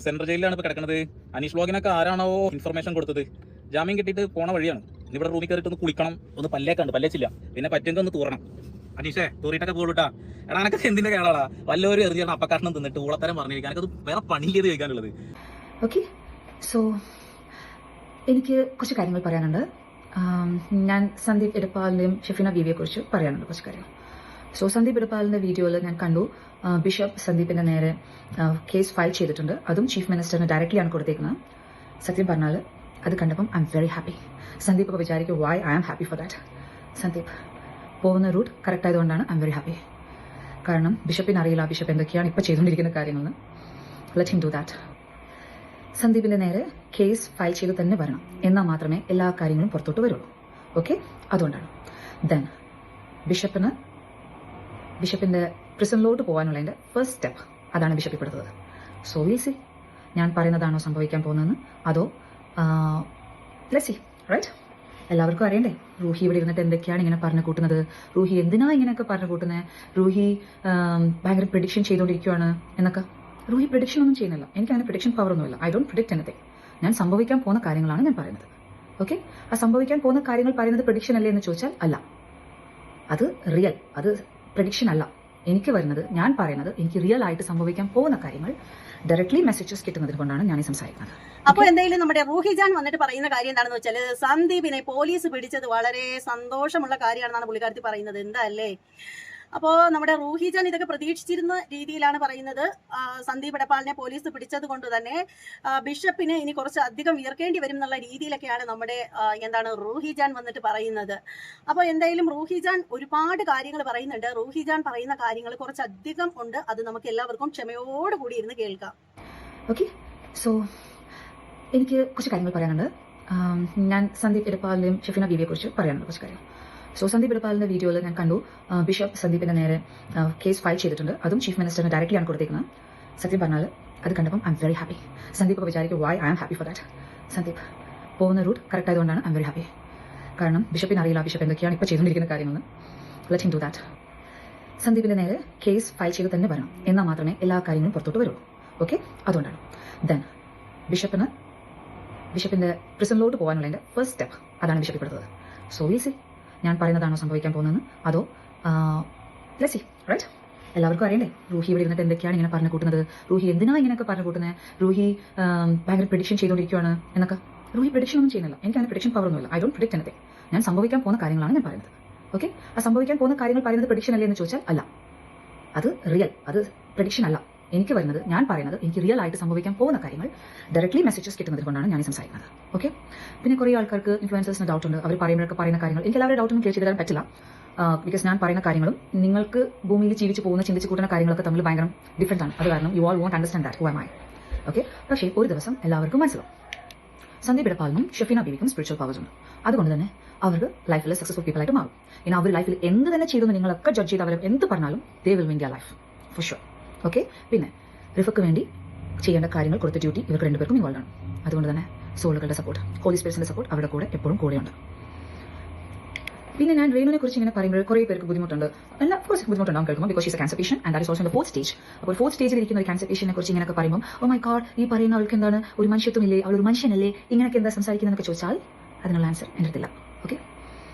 Central ജയിലിലാണ് ഇപ്പൊ കിടക്കുന്നത്. അനീഷ് വ്ലോഗിനൊക്കെ ആരാണോ ഇൻഫർമേഷൻ കൊടുത്തത്? ജാമ്യം കിട്ടിയിട്ട് പോണ വഴിയാണ്. ഇവിടെ റൂമിൽ കയറിയിട്ട് ഒന്ന് കുളിക്കണം, ഒന്ന് പല്ലേക്കാണ്ട്, പല്ലേച്ചില്ല, പിന്നെ പറ്റുമെങ്കിൽ ഒന്ന് തൂറണം. അനീഷേ തൂറിയിട്ടൊക്കെ പോകൂട്ടാ. എടാ എനക്ക് എന്തിന്റെ കേളാടാ, വല്ലവരും എറിഞ്ഞാണ് അപ്പക്കാരണം തിന്നിട്ട് ഊളത്തരം പറഞ്ഞിരിക്കാൻ. എനിക്കത് വേറെ പണിയിലേത് കഴിക്കാനുള്ളത്. ഓക്കെ, സോ എനിക്ക് കുറച്ച് കാര്യങ്ങൾ പറയാനുണ്ട്. ഞാൻ സന്ദീപ് ഇടപ്പാലിൻ്റെയും ഷെഫീന ബീവിയെ കുറിച്ച് പറയാനുണ്ട് കുറച്ച് കാര്യങ്ങൾ. സോ സന്ദീപ് ഇടപ്പാലിൻ്റെ വീഡിയോയിൽ ഞാൻ കണ്ടു ബിഷപ്പ് സന്ദീപിൻ്റെ നേരെ കേസ് ഫയൽ ചെയ്തിട്ടുണ്ട്. അതും ചീഫ് മിനിസ്റ്ററിന് ഡയറക്റ്റ്ലിയാണ് കൊടുത്തേക്കുന്നത്. സത്യം പറഞ്ഞാൽ അത് കണ്ടപ്പം I'm very happy. Sandeep ഒക്കെ വിചാരിക്കും why I am happy for that. Sandeep പോകുന്ന റൂട്ട് കറക്റ്റ് ആയതുകൊണ്ടാണ് ഐ എം വെരി ഹാപ്പി. കാരണം ബിഷപ്പിന് അറിയില്ല ബിഷപ്പ് എന്തൊക്കെയാണ് ഇപ്പോൾ ചെയ്തുകൊണ്ടിരിക്കുന്ന കാര്യങ്ങളെന്ന്. Let him do that. സന്ദീപിൻ്റെ നേരെ കേസ് ഫയൽ ചെയ്ത് തന്നെ വരണം, എന്നാൽ മാത്രമേ എല്ലാ കാര്യങ്ങളും പുറത്തോട്ട് വരുള്ളൂ. ഓക്കെ, അതുകൊണ്ടാണ്. ദെൻ ബിഷപ്പിൻ്റെ പ്രിസണിലോട്ട് പോകാനുള്ളതിൻ്റെ ഫസ്റ്റ് സ്റ്റെപ്പ് അതാണ് ബിഷപ്പ് ഇപ്പെടുത്തത്. സോ വിൽ സി, ഞാൻ പറയുന്നതാണോ സംഭവിക്കാൻ പോകുന്നതെന്ന്, അതോ ലെറ്റ്സ് സി, റൈറ്റ്? എല്ലാവർക്കും അറിയണ്ടേ റൂഹി ഇവിടെ ഇരുന്നിട്ട് എന്തൊക്കെയാണ് ഇങ്ങനെ പറഞ്ഞു കൂട്ടുന്നത്, റൂഹി എന്തിനാ ഇങ്ങനെയൊക്കെ പറഞ്ഞു കൂട്ടുന്നത്, റൂഹി ഭയങ്കര പ്രിഡിക്ഷൻ ചെയ്തുകൊണ്ടിരിക്കുകയാണ് എന്നൊക്കെ. റൂഹി പ്രിഡിക്ഷൻ ഒന്നും ചെയ്യുന്നില്ല. എനിക്ക് അങ്ങനെ പ്രിഡിക്ഷൻ പവർ ഒന്നുമില്ല. I don't predict anything. ഞാൻ സംഭവിക്കാൻ പോകുന്ന കാര്യങ്ങളാണ് ഞാൻ പറയുന്നത്. ഓക്കെ, ആ സംഭവിക്കാൻ പോകുന്ന കാര്യങ്ങൾ പറയുന്നത് പ്രിഡിക്ഷൻ അല്ലേ എന്ന് ചോദിച്ചാൽ അല്ല, അത് റിയൽ, അത് പ്രിഡിക്ഷൻ അല്ല. എനിക്ക് വരുന്നത്, ഞാൻ പറയുന്നത് എനിക്ക് റിയൽ ആയിട്ട് സംഭവിക്കാൻ പോകുന്ന കാര്യങ്ങൾ ഡയറക്ട്ലി മെസ്സേജസ് കിട്ടുന്നത് കൊണ്ടാണ് ഞാൻ ഈ സംസാരിക്കുന്നത്. അപ്പോൾ എന്തായാലും നമ്മുടെ റൂഹിജാൻ വന്നിട്ട് പറയുന്ന കാര്യം എന്താണെന്ന് വെച്ചാൽ, സന്ദീപിനെ പോലീസ് പിടിച്ചത് വളരെ സന്തോഷമുള്ള കാര്യമാണെന്നാണ് പുള്ളിക്കാരത്തി പറയുന്നത്. എന്താ അല്ലേ? അപ്പോൾ നമ്മുടെ റൂഹിജാൻ ഇതൊക്കെ പ്രതീക്ഷിച്ചിരുന്ന രീതിയിലാണ് പറയുന്നത്. സന്ദീപ് ഇടപ്പാലിനെ പോലീസ് പിടിച്ചത് കൊണ്ട് തന്നെ ബിഷപ്പിന് ഇനി കുറച്ച് അധികം ഉയർക്കേണ്ടി വരും എന്നുള്ള രീതിയിലൊക്കെയാണ് നമ്മുടെ റൂഹിജാൻ വന്നിട്ട് പറയുന്നത്. അപ്പോൾ എന്തായാലും റൂഹിജാൻ ഒരുപാട് കാര്യങ്ങൾ പറയുന്നുണ്ട്. റൂഹിജാൻ പറയുന്ന കാര്യങ്ങൾ കുറച്ചധികം ഉണ്ട്. അത് നമുക്ക് എല്ലാവർക്കും ക്ഷമയോടുകൂടി ഇരുന്ന് കേൾക്കാം. ഓക്കെ, സോ എനിക്ക് കുറച്ച് കാര്യങ്ങൾ പറയാനുണ്ട്. ഞാൻ സന്ദീപ് ഇടപ്പാലിൻ്റെയും ഷെഫീന ബീവിയെ കുറിച്ച് പറയാനുണ്ട് കുറച്ച് കാര്യങ്ങൾ. സോ സന്ദീപ് ഇടപ്പാലിൻ്റെ വീഡിയോയിൽ ഞാൻ കണ്ടു ബിഷപ്പ് സന്ദീപിൻ്റെ നേരെ കേസ് ഫയൽ ചെയ്തിട്ടുണ്ട്. അതും ചീഫ് മിനിസ്റ്ററിന് ഡയറക്റ്റ്ലിയാണ് കൊടുത്തേക്കുന്നത്. സത്യം പറഞ്ഞാൽ അത് കണ്ടപ്പം I'm very happy. Sandeep ഒക്കെ വിചാരിക്കും why I am happy for that. Sandeep പോകുന്ന റൂട്ട് കറക്റ്റ് ആയതുകൊണ്ടാണ് ഐ എം വെരി ഹാപ്പി. കാരണം ബിഷപ്പിന് അറിയില്ല ബിഷപ്പ് എന്തൊക്കെയാണ് ഇപ്പോൾ ചെയ്തുകൊണ്ടിരിക്കുന്ന കാര്യങ്ങളെന്ന്. Let him do that. സന്ദീപിൻ്റെ നേരെ കേസ് ഫയൽ ചെയ്ത് തന്നെ വരണം, എന്നാൽ മാത്രമേ എല്ലാ കാര്യങ്ങളും പുറത്തോട്ട് വരുള്ളൂ. ഓക്കെ, അതുകൊണ്ടാണ്. ദെൻ ബിഷപ്പിൻ്റെ പ്രിസണിലോട്ട് പോകാനുള്ളതിൻ്റെ ഫസ്റ്റ് സ്റ്റെപ്പ് അതാണ് ബിഷപ്പ് ഇപ്പെടുത്തത്. സോ വിൽ സി, ഞാൻ പറയുന്നതാണോ സംഭവിക്കാൻ പോകുന്നതെന്ന്, അതോ ലെറ്റ്സ് സി, റൈറ്റ്? എല്ലാവർക്കും അറിയണ്ടേ റൂഹി ഇവിടെ ഇരുന്നിട്ട് എന്തൊക്കെയാണ് ഇങ്ങനെ പറഞ്ഞു കൂട്ടുന്നത്, റൂഹി എന്തിനാ ഇങ്ങനെയൊക്കെ പറഞ്ഞു കൂട്ടുന്നത്, റൂഹി ഭയങ്കര പ്രിഡിക്ഷൻ ചെയ്തുകൊണ്ടിരിക്കുകയാണ് എന്നൊക്കെ. റൂഹി പ്രിഡിക്ഷൻ ഒന്നും ചെയ്യുന്നില്ല. എനിക്ക് അങ്ങനെ പ്രിഡിക്ഷൻ പവർ ഒന്നുമില്ല. I don't predict anything. ഞാൻ സംഭവിക്കാൻ പോകുന്ന കാര്യങ്ങളാണ് ഞാൻ പറയുന്നത്. ഓക്കെ, ആ സംഭവിക്കാൻ പോകുന്ന കാര്യങ്ങൾ പറയുന്നത് പ്രിഡിക്ഷൻ അല്ലേ എന്ന് ചോദിച്ചാൽ അല്ല, അത് റിയൽ, അത് പ്രിഡിക്ഷൻ അല്ല. എനിക്ക് വരുന്നത്, ഞാൻ പറയുന്നത് എനിക്ക് റിയൽ ആയിട്ട് സംഭവിക്കാൻ പോകുന്ന കാര്യങ്ങൾ ഡയറക്ട്ലി മെസ്സേജസ് കിട്ടുന്നത് കൊണ്ടാണ് ഞാൻ ഈ സംസാരിക്കുന്നത്. ഓക്കെ, പിന്നെ കുറേ ആൾക്കാർക്ക് ഇൻഫ്ലുവൻസേഴ്സിന് ഡൗട്ട് ഉണ്ട്. അവർ പറയുന്ന കാര്യങ്ങൾ എനിക്ക് എല്ലാവരുടെ ഡൗട്ടൊന്നും ക്ലിയർ ചെയ്ത് തരാൻ പറ്റില്ല. ബിക്കോസ് ഞാൻ പറയുന്ന കാര്യങ്ങളും നിങ്ങൾക്ക് ഭൂമിയിൽ ജീവിച്ച് പോകുന്ന ചിന്തിച്ച് കൂട്ടുന്ന കാര്യങ്ങളൊക്കെ തമ്മിൽ ഭയങ്കര ഡിഫറെൻ്റ് ആണ്. അത് കാരണം you all won't understand that who am I. Okay, പക്ഷേ ഒരു ദിവസം എല്ലാവർക്കും മനസ്സിലാവും സന്ദീപ് ഇടപ്പാലിനും ഷെഫീന ബീവിക്കും സ്പിരിച്വൽ പവേഴ്സ് ഉണ്ട്. അതുകൊണ്ട് തന്നെ അവർക്ക് ലൈഫിൽ സക്സസ്ഫുൾ പീപ്പിൾ ആയിട്ട് മാറും. ഇനി അവർ ലൈഫിൽ എന്ത് തന്നെ ചെയ്തെന്ന് നിങ്ങളൊക്കെ ജഡ്ജ് ചെയ്ത് അവർ എന്ത് പറഞ്ഞാലും they will win their life for sure. Okay, പിന്നെ റിഫക്ക് വേണ്ടി ചെയ്യേണ്ട കാര്യങ്ങൾ കൊടുത്ത ഡ്യൂട്ടി ഇവർക്ക് രണ്ടുപേർക്കും ഇൻവോൾവ് ആണ്. അതുകൊണ്ട് തന്നെ സോളുകളുടെ സപ്പോർട്ട്, ഹോളി സ്പിരിറ്റ്സിന്റെ സപ്പോർട്ട് അവരുടെ കൂടെ എപ്പോഴും കൂടെയുണ്ട്. പിന്നെ ഞാൻ റേനുവിനെ കുറിച്ച് ഇങ്ങനെ പറയുമ്പോൾ കുറേ പേർക്ക് ബുദ്ധിമുട്ടുണ്ട്. എല്ലാ കോഴ്സ് ബുദ്ധിമുട്ടുണ്ടാവും കേൾക്കുമ്പോൾ, because she's A cancer patient and that is also in the fourth stage. അപ്പോൾ ഫോർത്ത് സ്റ്റേജിൽ ഇരിക്കുന്ന ഒരു ക്യാൻസർ പേഷ്യന്റിനെ കുറിച്ച് ഇങ്ങനെ പറയുമ്പോൾ ഓ മൈ ഗോഡ്, ഈ പറയുന്ന അവൾക്ക് എന്താണ് ഒരു മനുഷ്യത്വമില്ലേ, അവൾ ഒരു മനുഷ്യനല്ലേ, ഇങ്ങനെയൊക്കെ എന്താ സംസാരിക്കുന്നതെന്നൊക്കെ ചോദിച്ചാൽ അതിനുള്ള ആൻസർ എൻ്റെ അടുത്തില്ല. ഓക്കെ,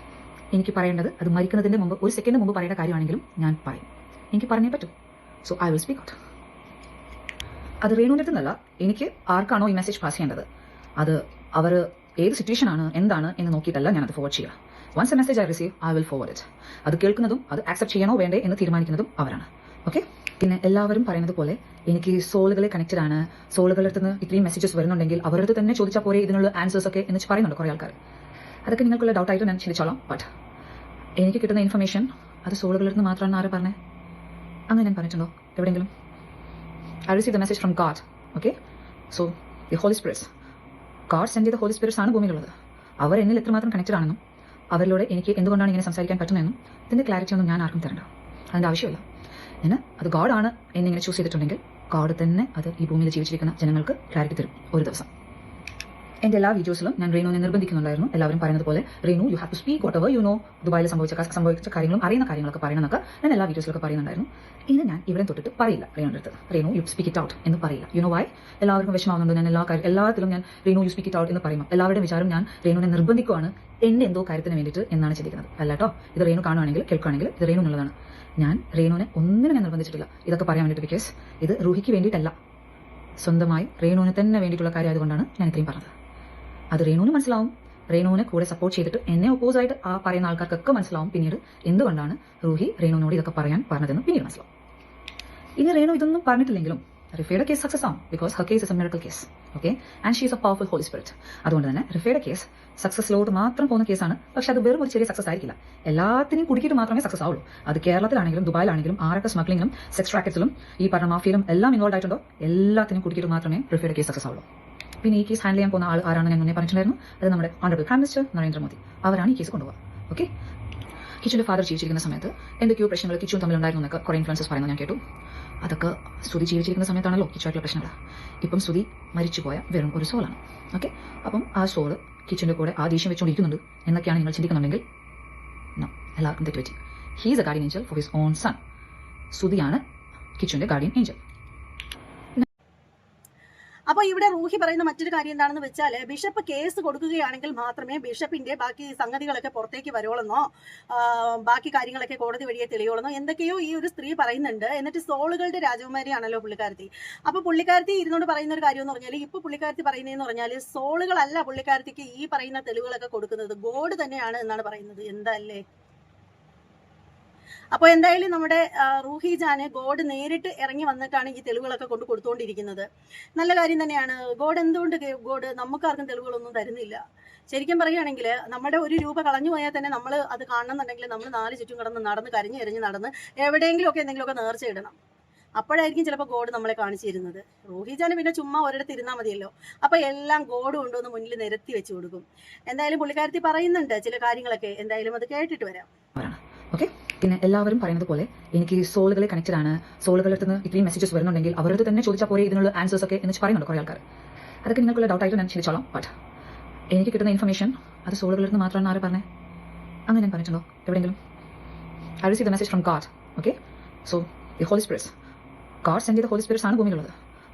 എനിക്ക് പറയേണ്ടത് അത് മരിക്കുന്നതിൻ്റെ മുമ്പ് ഒരു സെക്കൻഡ് മുമ്പ് പറയേണ്ട കാര്യമാണെങ്കിലും ഞാൻ പറയും. എനിക്ക് പറഞ്ഞേ പറ്റൂ. So I will speak out. അത് റേണുവിൻ്റെ അടുത്തുനിന്നല്ല, എനിക്ക് ആർക്കാണോ ഈ മെസ്സേജ് പാസ് ചെയ്യേണ്ടത്, അത് അവർ ഏത് സിറ്റുവേഷൻ ആണ് എന്താണ് എന്ന് നോക്കിയിട്ടല്ല ഞാനത് ഫോർവേഡ് ചെയ്യുക. Once a message I receive I will forward it. അത് കേൾക്കുന്നതും അത് ആക്സെപ്റ്റ് ചെയ്യണോ വേണ്ടേ എന്ന് തീരുമാനിക്കുന്നതും അവരാണ്. ഓക്കെ, പിന്നെ എല്ലാവരും പറയുന്നത് പോലെ എനിക്ക് സോളുകളെ കണക്റ്റഡ് ആണ്, സോളുകളുടെ അടുത്ത് നിന്ന് ഇത്രയും മെസ്സേജസ് വരുന്നുണ്ടെങ്കിൽ അവരുടെ അടുത്ത് തന്നെ ചോദിച്ചാൽ പോരെ ഇതിനുള്ള ആൻസേഴ്സ് ഒക്കെ എന്ന് പറയുന്നുണ്ട് കുറേ ആൾക്കാർ. അതൊക്കെ നിങ്ങൾക്കുള്ള ഡൗട്ടായിട്ട് ഞാൻ ചിന്തിച്ചോളാം. ബട്ട് എനിക്ക് കിട്ടുന്ന ഇൻഫർമേഷൻ അത് സോളുകളുടെ അടുത്ത് മാത്രമാണ് ആരും പറഞ്ഞത്. അങ്ങനെ ഞാൻ പറഞ്ഞിട്ടുണ്ടോ എവിടെയെങ്കിലും? I received the message from God. Okay? So, the Holy Spirits. God sent the Holy Spirits ആണ് ഭൂമിയിലുള്ളത്. അവർ എന്നിൽ എത്രമാത്രം കണക്റ്റഡ് ആണെന്നും അവരിലൂടെ എനിക്ക് എന്തുകൊണ്ടാണ് ഇങ്ങനെ സംസാരിക്കാൻ പറ്റുന്നതെന്നും ഇതിൻ്റെ ക്ലാരിറ്റി ഒന്നും ഞാൻ ആർക്കും തരണ്ട. അതിൻ്റെ ആവശ്യമില്ല. അത് ഗോഡ് ആണ് എന്നിങ്ങനെ ചൂസ് ചെയ്തിട്ടുണ്ടെങ്കിൽ ഗോഡ് തന്നെ അത് ഈ ഭൂമിയിൽ ജീവിച്ചിരിക്കുന്ന ജനങ്ങൾക്ക് ക്ലാരിറ്റി തരും ഒരു ദിവസം. എൻ്റെ എല്ലാ വീഡിയോസിലും ഞാൻ റീനുവിനെ നിർബന്ധിക്കുന്നുണ്ടായിരുന്നു. എല്ലാവരും പറയുന്നത് പോലെ Reenu you have to speak whatever you know, ദുബായിൽ സംഭവിച്ച കാര്യങ്ങളും അറിയുന്ന കാര്യങ്ങളൊക്കെ പറയണമെന്നൊക്കെ ഞാൻ എല്ലാ വീഡിയോസിലൊക്കെ പറയുന്നുണ്ടായിരുന്നു. ഇനി ഞാൻ ഇവിടെ തൊട്ടിട്ട് പറയില്ല റീനുവിൻ്റെ അടുത്ത്. Reenu you speak it out എന്ന് പറയില്ല. You know why? എല്ലാവർക്കും വിഷമാവുന്നുണ്ട്. ഞാൻ എല്ലാത്തിലും ഞാൻ Reenu you speak it out എന്ന് പറയുമ്പോൾ എല്ലാവരുടെയും വിചാരം ഞാൻ റീനുവിനെ നിർബന്ധിക്കുവാണ് എന്നെ എന്തോ കാര്യത്തിന് വേണ്ടിയിട്ട് എന്നാണ് ചിന്തിക്കുന്നത്. അല്ല കേട്ടോ, ഇത് റീനു കാണുവാണെങ്കിൽ കേൾക്കുകയാണെങ്കിൽ ഇത് റീനു എന്നുള്ളതാണ്. ഞാൻ റീനുവിനെ ഒന്നിനും ഞാൻ നിർബന്ധിച്ചിട്ടില്ല ഇതൊക്കെ പറയാൻ വേണ്ടിയിട്ട്. ബിക്കോസ് ഇത് റൂഹിക്ക് വേണ്ടിയിട്ടല്ല, സ്വന്തമായി റീനുവിന് തന്നെ വേണ്ടിയിട്ടുള്ള കാര്യം ആയതുകൊണ്ടാണ് ഞാൻ ഇത്രയും പറഞ്ഞത്. അത് റീനുവിന് മനസ്സിലാവും. റീനുവിനെ കൂടെ സപ്പോർട്ട് ചെയ്തിട്ട് എന്നെ ഓപ്പോസായിട്ട് ആ പറയുന്ന ആൾക്കാർക്കൊക്കെ മനസ്സിലാവും പിന്നീട് എന്തുകൊണ്ടാണ് റൂഹി റീനുവിനോട് ഇതൊക്കെ പറയാൻ പറഞ്ഞതെന്ന് പിന്നീട് മനസ്സിലാവും. ഇനി റീനു ഇതൊന്നും പറഞ്ഞിട്ടില്ലെങ്കിലും റിഫയുടെ കേസ് സക്സസ് ആവും. Because her case is a miracle case. Okay, and she is a powerful holy spirit. അതുകൊണ്ട് തന്നെ റിഫയുടെ കേസ് സക്സസിലോട്ട് മാത്രം പോകുന്ന കേസാണ്. പക്ഷെ അത് വെറും ഒരു ചെറിയ സക്സസ് ആയിരിക്കില്ല. എല്ലാത്തിനെയും കുടുക്കിയിട്ട് മാത്രമേ സക്സസ് ആവുള്ളൂ. അത് കേരളത്തിലാണെങ്കിലും ദുബായിലാണെങ്കിലും ആരൊക്കെ സ്മഗ്ലിങ്ങിലും സെക്സ് റാക്കറ്റ്സിലും ഈ പറഞ്ഞ മാഫിയയിലും എല്ലാം ഇൻവോൾവ് ആയിട്ടുണ്ടോ എല്ലാത്തിനും കുടുക്കിയിട്ട് മാത്രമേ റിഫയുടെ കേസ് സക്സസ് ആവുള്ളൂ. പിന്നെ ഈ കേസ് ഹാൻഡിൽ ചെയ്യാൻ പോകുന്ന ആൾ ആരാണെന്ന് ഞാൻ മുന്നേ പറഞ്ഞിട്ടുണ്ടായിരുന്നു. അത് നമ്മുടെ ഓണറബിൾ പ്രൈം മിനിസ്റ്റർ നരേന്ദ്രമോദി. അവരാണ് ഈ കേസ് കൊണ്ടുപോകുക. ഓക്കെ, കിച്ചുവിന്റെ ഫാദർ ജീവിച്ചിരിക്കുന്ന സമയത്ത് എന്തൊക്കെയോ പ്രശ്നങ്ങൾ കിച്ചുവും തമ്മിലുണ്ടായിരുന്നു എന്നൊക്കെ കുറെ ഇൻഫ്ലുവൻസസ് പറയുന്നത് ഞാൻ കേട്ടു. അതൊക്കെ സ്തുതി ജീവിച്ചിരിക്കുന്ന സമയത്താണല്ലോ കിച്ചുവായിട്ടുള്ള പ്രശ്നങ്ങൾ. ഇപ്പം സ്തുതി മരിച്ചുപോയ വെറും ഒരു സോളാണ്. ഓക്കെ, അപ്പം ആ സോള് കിച്ചുവിന്റെ കൂടെ ആ ദേഷ്യം വെച്ചുകൊണ്ടിരിക്കുന്നുണ്ട് എന്നൊക്കെയാണ് നിങ്ങൾ ചിന്തിക്കുന്നുണ്ടെങ്കിൽ എല്ലാവർക്കും തെറ്റുപറ്റി. He's a guardian angel for his own son. സ്തുതിയാണ് കിച്ചുവിന്റെ ഗാർഡിയൻ ഏഞ്ചൽ. അപ്പോൾ ഇവിടെ റൂഹി പറയുന്ന മറ്റൊരു കാര്യം എന്താണെന്ന് വെച്ചാൽ, ബിഷപ്പ് കേസ് കൊടുക്കുകയാണെങ്കിൽ മാത്രമേ ബിഷപ്പിന്റെ ബാക്കി സംഗതികളൊക്കെ പുറത്തേക്ക് വരുള്ളെന്നോ ബാക്കി കാര്യങ്ങളൊക്കെ കോടതി വഴിയെ തെളിയുള്ളെന്നോ എന്തൊക്കെയോ ഈ ഒരു സ്ത്രീ പറയുന്നുണ്ട്. എന്നിട്ട് സോളുകളുടെ രാജകുമാരിയാണല്ലോ പുള്ളിക്കാരത്തി. അപ്പോൾ പുള്ളിക്കാരത്തി ഇരുന്നോട് പറയുന്ന ഒരു കാര്യം എന്ന് പറഞ്ഞാൽ, ഇപ്പോൾ പുള്ളിക്കാരത്തി പറയുന്നതെന്ന് പറഞ്ഞാൽ സോളുകളല്ല പുള്ളിക്കാരത്തിക്ക് ഈ പറയുന്ന തെളിവുകളൊക്കെ കൊടുക്കുന്നത്, ഗോഡ് തന്നെയാണ് എന്നാണ് പറയുന്നത്. എന്തല്ലേ? അപ്പോൾ എന്തായാലും നമ്മുടെ റൂഹി ജാന് ഗോഡ് നേരിട്ട് ഇറങ്ങി വന്നിട്ടാണ് ഈ തെളിവുകളൊക്കെ കൊണ്ട് കൊടുത്തുകൊണ്ടിരിക്കുന്നത്. നല്ല കാര്യം തന്നെയാണ്. ഗോഡ് എന്തുകൊണ്ട് ഗോഡ് നമുക്കാർക്കും തെളിവുകളൊന്നും തരുന്നില്ല? ശരിക്കും പറയുകയാണെങ്കിൽ നമ്മുടെ ഒരു രൂപ കളഞ്ഞു പോയാൽ തന്നെ നമ്മൾ അത് കാണണമെന്നുണ്ടെങ്കിൽ നമ്മൾ 4 ചുറ്റും കിടന്ന് നടന്ന് കരിഞ്ഞ് എറിഞ്ഞ് നടന്ന് എവിടെയെങ്കിലുമൊക്കെ എന്തെങ്കിലുമൊക്കെ നേർച്ച ഇടണം. അപ്പോഴായിരിക്കും ചിലപ്പോൾ ഗോഡ് നമ്മളെ കാണിച്ചു തരുന്നത്. റൂഹി ജാന് പിന്നെ ചുമ്മാ ഒരിടത്ത് ഇരുന്നാൽ മതിയല്ലോ. അപ്പോൾ എല്ലാം ഗോഡ് കൊണ്ടുവന്ന് മുന്നിൽ നിരത്തി വെച്ച് കൊടുക്കും. എന്തായാലും പുള്ളിക്കാരത്തി പറയുന്നുണ്ട് ചില കാര്യങ്ങളൊക്കെ. എന്തായാലും അത് കേട്ടിട്ട് വരാം. ഓക്കെ, പിന്നെ എല്ലാവരും പറയുന്നത് പോലെ എനിക്ക് സോളുകളെ കണക്റ്റഡ് ആണ്, സോളുകളുടെ അടുത്ത് നിന്ന് ഇത്രയും മെസ്സേജസ് വരുന്നുണ്ടെങ്കിൽ അവരുടെ തന്നെ ചോദിച്ചാൽ പോരെ ഇതിനുള്ള ആൻസേഴ്സ് ഒക്കെ എന്ന് പറയുന്നുണ്ട് കുറേ ആൾക്കാർ. അതൊക്കെ നിങ്ങൾക്കുള്ള ഡൗട്ടായിട്ട് ഞാൻ ചിന്തിച്ചോളാം. ബട്ട് എനിക്ക് കിട്ടുന്ന ഇൻഫർമേഷൻ അത് സോളുകളുടെ അടുത്ത് മാത്രമാണ് ആര് പറഞ്ഞത്? അങ്ങനെ ഞാൻ പറഞ്ഞിട്ടുണ്ടോ എവിടെയെങ്കിലും? I receive the message from God. Okay, so the holy spirits, God send ചെയ്ത ഹോളി സ്പിരിറ്റ്സ് ആണ് ഭൂമിയിലുള്ളത്.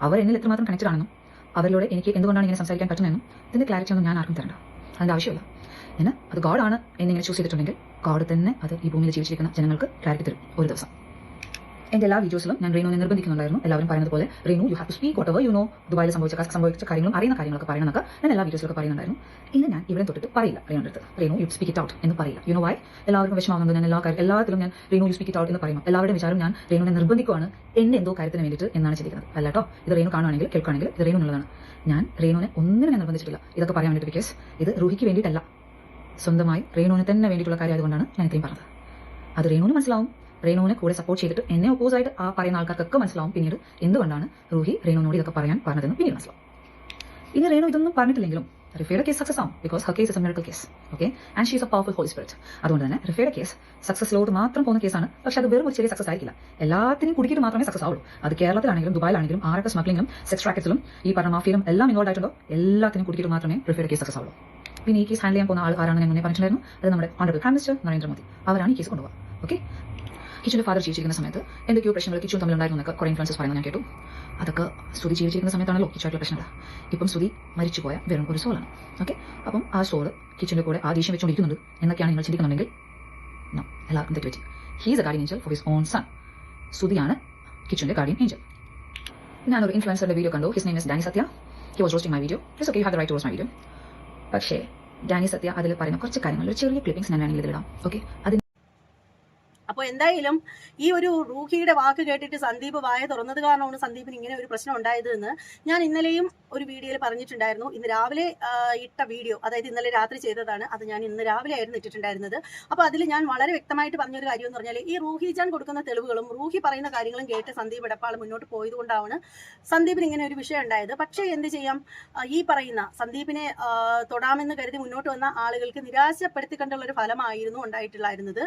അവർ എന്നിൽ എത്രമാത്രം കണക്റ്റഡ് ആണെന്നും അവരിലൂടെ എനിക്ക് എന്തുകൊണ്ടാണ് ഇങ്ങനെ സംസാരിക്കാൻ പറ്റുന്നതെന്നും ഇതിന്റെ ക്ലാരിറ്റി ഒന്നും ഞാൻ ആർക്കും തരണ്ട. അതിന്റെ ആവശ്യമില്ല. എന്നാൽ അത് ഗോഡാണ് എന്നിങ്ങനെ ചൂസ് ചെയ്തിട്ടുണ്ടെങ്കിൽ ഗോഡ് തന്നെ അത് ഈ ഭൂമിയിൽ ജീവിച്ചിരിക്കുന്ന ജനങ്ങൾക്ക് ക്ലാരിറ്റി തരും ഒരു ദിവസം. എൻ്റെ എല്ലാ വീഡിയോസിലും ഞാൻ റീനുവിനെ നിർബന്ധിക്കുന്നുണ്ടായിരുന്നു. എല്ലാവരും പറയുന്നത് പോലെ Reenu you have to speak whatever you know, ദുബായിൽ സംഭവിച്ച കാര്യങ്ങളും അറിയുന്ന കാര്യങ്ങളൊക്കെ പറയണമെന്നൊക്കെ ഞാൻ എല്ലാ വീഡിയോസിലൊക്കെ പറയുന്നുണ്ടായിരുന്നു. ഇനി ഞാൻ ഇവിടെ തൊട്ടിട്ട് പറയില്ല റീനുവിൻ്റെ അടുത്ത്. Reenu you speak it out എന്ന് പറയില്ല. You know why? എല്ലാവർക്കും വിഷമാവുന്നുണ്ട്. ഞാൻ എല്ലാത്തിലും ഞാൻ Reenu you speak it out എന്ന് പറയുമ്പോൾ എല്ലാവരുടെയും വിചാരം ഞാൻ റീനുവിനെ നിർബന്ധിക്കുവാണ് എന്നെ എന്തോ കാര്യത്തിന് വേണ്ടിയിട്ട് എന്നാണ് ചിന്തിക്കുന്നത്. അല്ല കേട്ടോ, ഇത് റീനു കാണുവാണെങ്കിൽ കേൾക്കുകയാണെങ്കിൽ ഇത് റീനു എന്നുള്ളതാണ്. ഞാൻ റീനുവിനെ ഒന്നിനും ഞാൻ നിർബന്ധിച്ചിട്ടില്ല ഇതൊക്കെ പറയാൻ വേണ്ടിയിട്ട്. ബിക്കോസ് ഇത് റൂഹിക്ക് വേണ്ടിയിട്ടല്ല, സ്വന്തമായി റീനുവിന് തന്നെ വേണ്ടിയിട്ടുള്ള കാര്യം ആയതുകൊണ്ടാണ് ഞാൻ ഇത്രയും പറഞ്ഞത്. അത് റീനുവിന് മനസ്സിലാവും. റീനുവിനെ കൂടെ സപ്പോർട്ട് ചെയ്തിട്ട് എന്നെ ഓപ്പോസായിട്ട് ആ പറയുന്ന ആൾക്കാർക്കൊക്കെ മനസ്സിലാവും പിന്നീട് എന്തുകൊണ്ടാണ് റൂഹി റീനുവിനോട് ഇതൊക്കെ പറയാൻ പറഞ്ഞതെന്ന് പിന്നീട് മനസ്സിലാവും. ഇനി റീനു ഇതൊന്നും പറഞ്ഞിട്ടില്ലെങ്കിലും റിഫയുടെ കേസ് സക്സസ് ആവും. Because her case is a miracle case. Okay, and she is a powerful holy spirit. അതുകൊണ്ട് തന്നെ റിഫയുടെ കേസ് സക്സസിലോട്ട് മാത്രം പോകുന്ന കേസാണ്. പക്ഷെ അത് വെറും ഒരു ചെറിയ സക്സസ് ആയിരിക്കില്ല. എല്ലാത്തിനും കുടുക്കിയിട്ട് മാത്രമേ സക്സസ് ആവുള്ളൂ. അത് കേരളത്തിലാണെങ്കിലും ദുബായിലാണെങ്കിലും ആരൊക്കെ സ്മഗ്ലിങ്ങിലും സെക്സ് റാക്കറ്റ്സിലും ഈ പറഞ്ഞ മാഫിയയിലും എല്ലാം ഇൻവോൾവ് ആയിട്ടുണ്ടോ എല്ലാത്തിനും കുടുക്കിയിട്ട് മാത്രമേ റിഫയുടെ കേസ് സക്സസ് ആവുള്ളൂ. പിന്നെ ഈ കേസ് ഹാൻഡിൽ ചെയ്യാൻ പോകുന്ന ആൾ ആരാണെന്ന് ഞാൻ മുന്നേ പറഞ്ഞിട്ടുണ്ടായിരുന്നു. അത് നമ്മുടെ ഓണറബിൾ പ്രൈം മിനിസ്റ്റർ നരേന്ദ്രമോദി. അവരാണ് ഈ കേസ് കൊണ്ടുപോകുക. ഓക്കെ, കിച്ചുവിന്റെ ഫാദർ ജീവിച്ചിരിക്കുന്ന സമയത്ത് എന്തൊക്കെയോ പ്രശ്നങ്ങൾ കിച്ചുവും തമ്മിലുണ്ടായിരുന്നു എന്നൊക്കെ കുറെ ഇൻഫ്ലുവൻസസ് പറയുന്നത് ഞാൻ കേട്ടു. അതൊക്കെ സ്തുതി ജീവിച്ചിരിക്കുന്ന സമയത്താണല്ലോ കിച്ചുവായിട്ടുള്ള പ്രശ്നങ്ങൾ. ഇപ്പം സ്തുതി മരിച്ചുപോയ വെറും ഒരു സോളാണ്. ഓക്കെ, അപ്പം ആ സോള് കിച്ചുവിന്റെ കൂടെ ആ ദേഷ്യം വെച്ചുകൊണ്ടിരിക്കുന്നുണ്ട് എന്നൊക്കെയാണ് നിങ്ങൾ ചിന്തിക്കുന്നുണ്ടെങ്കിൽ എല്ലാവർക്കും തെറ്റുപറ്റി. He's a guardian angel for his own son. സ്തുതിയാണ് കിച്ചുവിന്റെ ഗാർഡിയൻ ഏഞ്ചൽ. ഞാനൊരു ഇൻഫ്ലുവൻസറുടെ വീഡിയോ കണ്ടു. His name is Danny Sathya. He was roasting my video. It's okay, you have the right to roast my video. പക്ഷേ ഡാനി സത്യ അതിൽ പറയുന്ന കുറച്ച് കാര്യങ്ങൾ ഒരു ചെറിയ ക്ലിപ്പിംഗ്സ് ഞാൻ വേണമെങ്കിൽ ഇതിലിടാം. ഓക്കെ, അപ്പോൾ എന്തായാലും ഈ ഒരു റൂഹിയുടെ വാക്ക് കേട്ടിട്ട് സന്ദീപ് വായ തുറന്നത് കാരണമാണ് സന്ദീപിന് ഇങ്ങനെ ഒരു പ്രശ്നം ഉണ്ടായതെന്ന് ഞാൻ ഇന്നലെയും ഒരു വീഡിയോയിൽ പറഞ്ഞിട്ടുണ്ടായിരുന്നു. ഇന്ന് രാവിലെ ഇട്ട വീഡിയോ, അതായത് ഇന്നലെ രാത്രി ചെയ്തതാണ്, അത് ഞാൻ ഇന്ന് രാവിലെ ആയിരുന്നു ഇട്ടിട്ടുണ്ടായിരുന്നത്. അപ്പോൾ അതിൽ ഞാൻ വളരെ വ്യക്തമായിട്ട് പറഞ്ഞൊരു കാര്യം എന്ന് പറഞ്ഞാൽ, ഈ റൂഹി ജാൻ കൊടുക്കുന്ന തെളിവുകളും റൂഹി പറയുന്ന കാര്യങ്ങളും കേട്ട് സന്ദീപ് എടപ്പാൾ മുന്നോട്ട് പോയത് കൊണ്ടാണ് സന്ദീപിന് ഇങ്ങനെ ഒരു വിഷയം ഉണ്ടായത്. പക്ഷേ എന്ത് ചെയ്യാം, ഈ പറയുന്ന സന്ദീപിനെ തൊടാമെന്ന് കരുതി മുന്നോട്ട് വന്ന ആളുകൾക്ക് നിരാശപ്പെടുത്തിക്കൊണ്ടുള്ള ഒരു ഫലമായിരുന്നു ഉണ്ടായിട്ടുണ്ടായിരുന്നത്.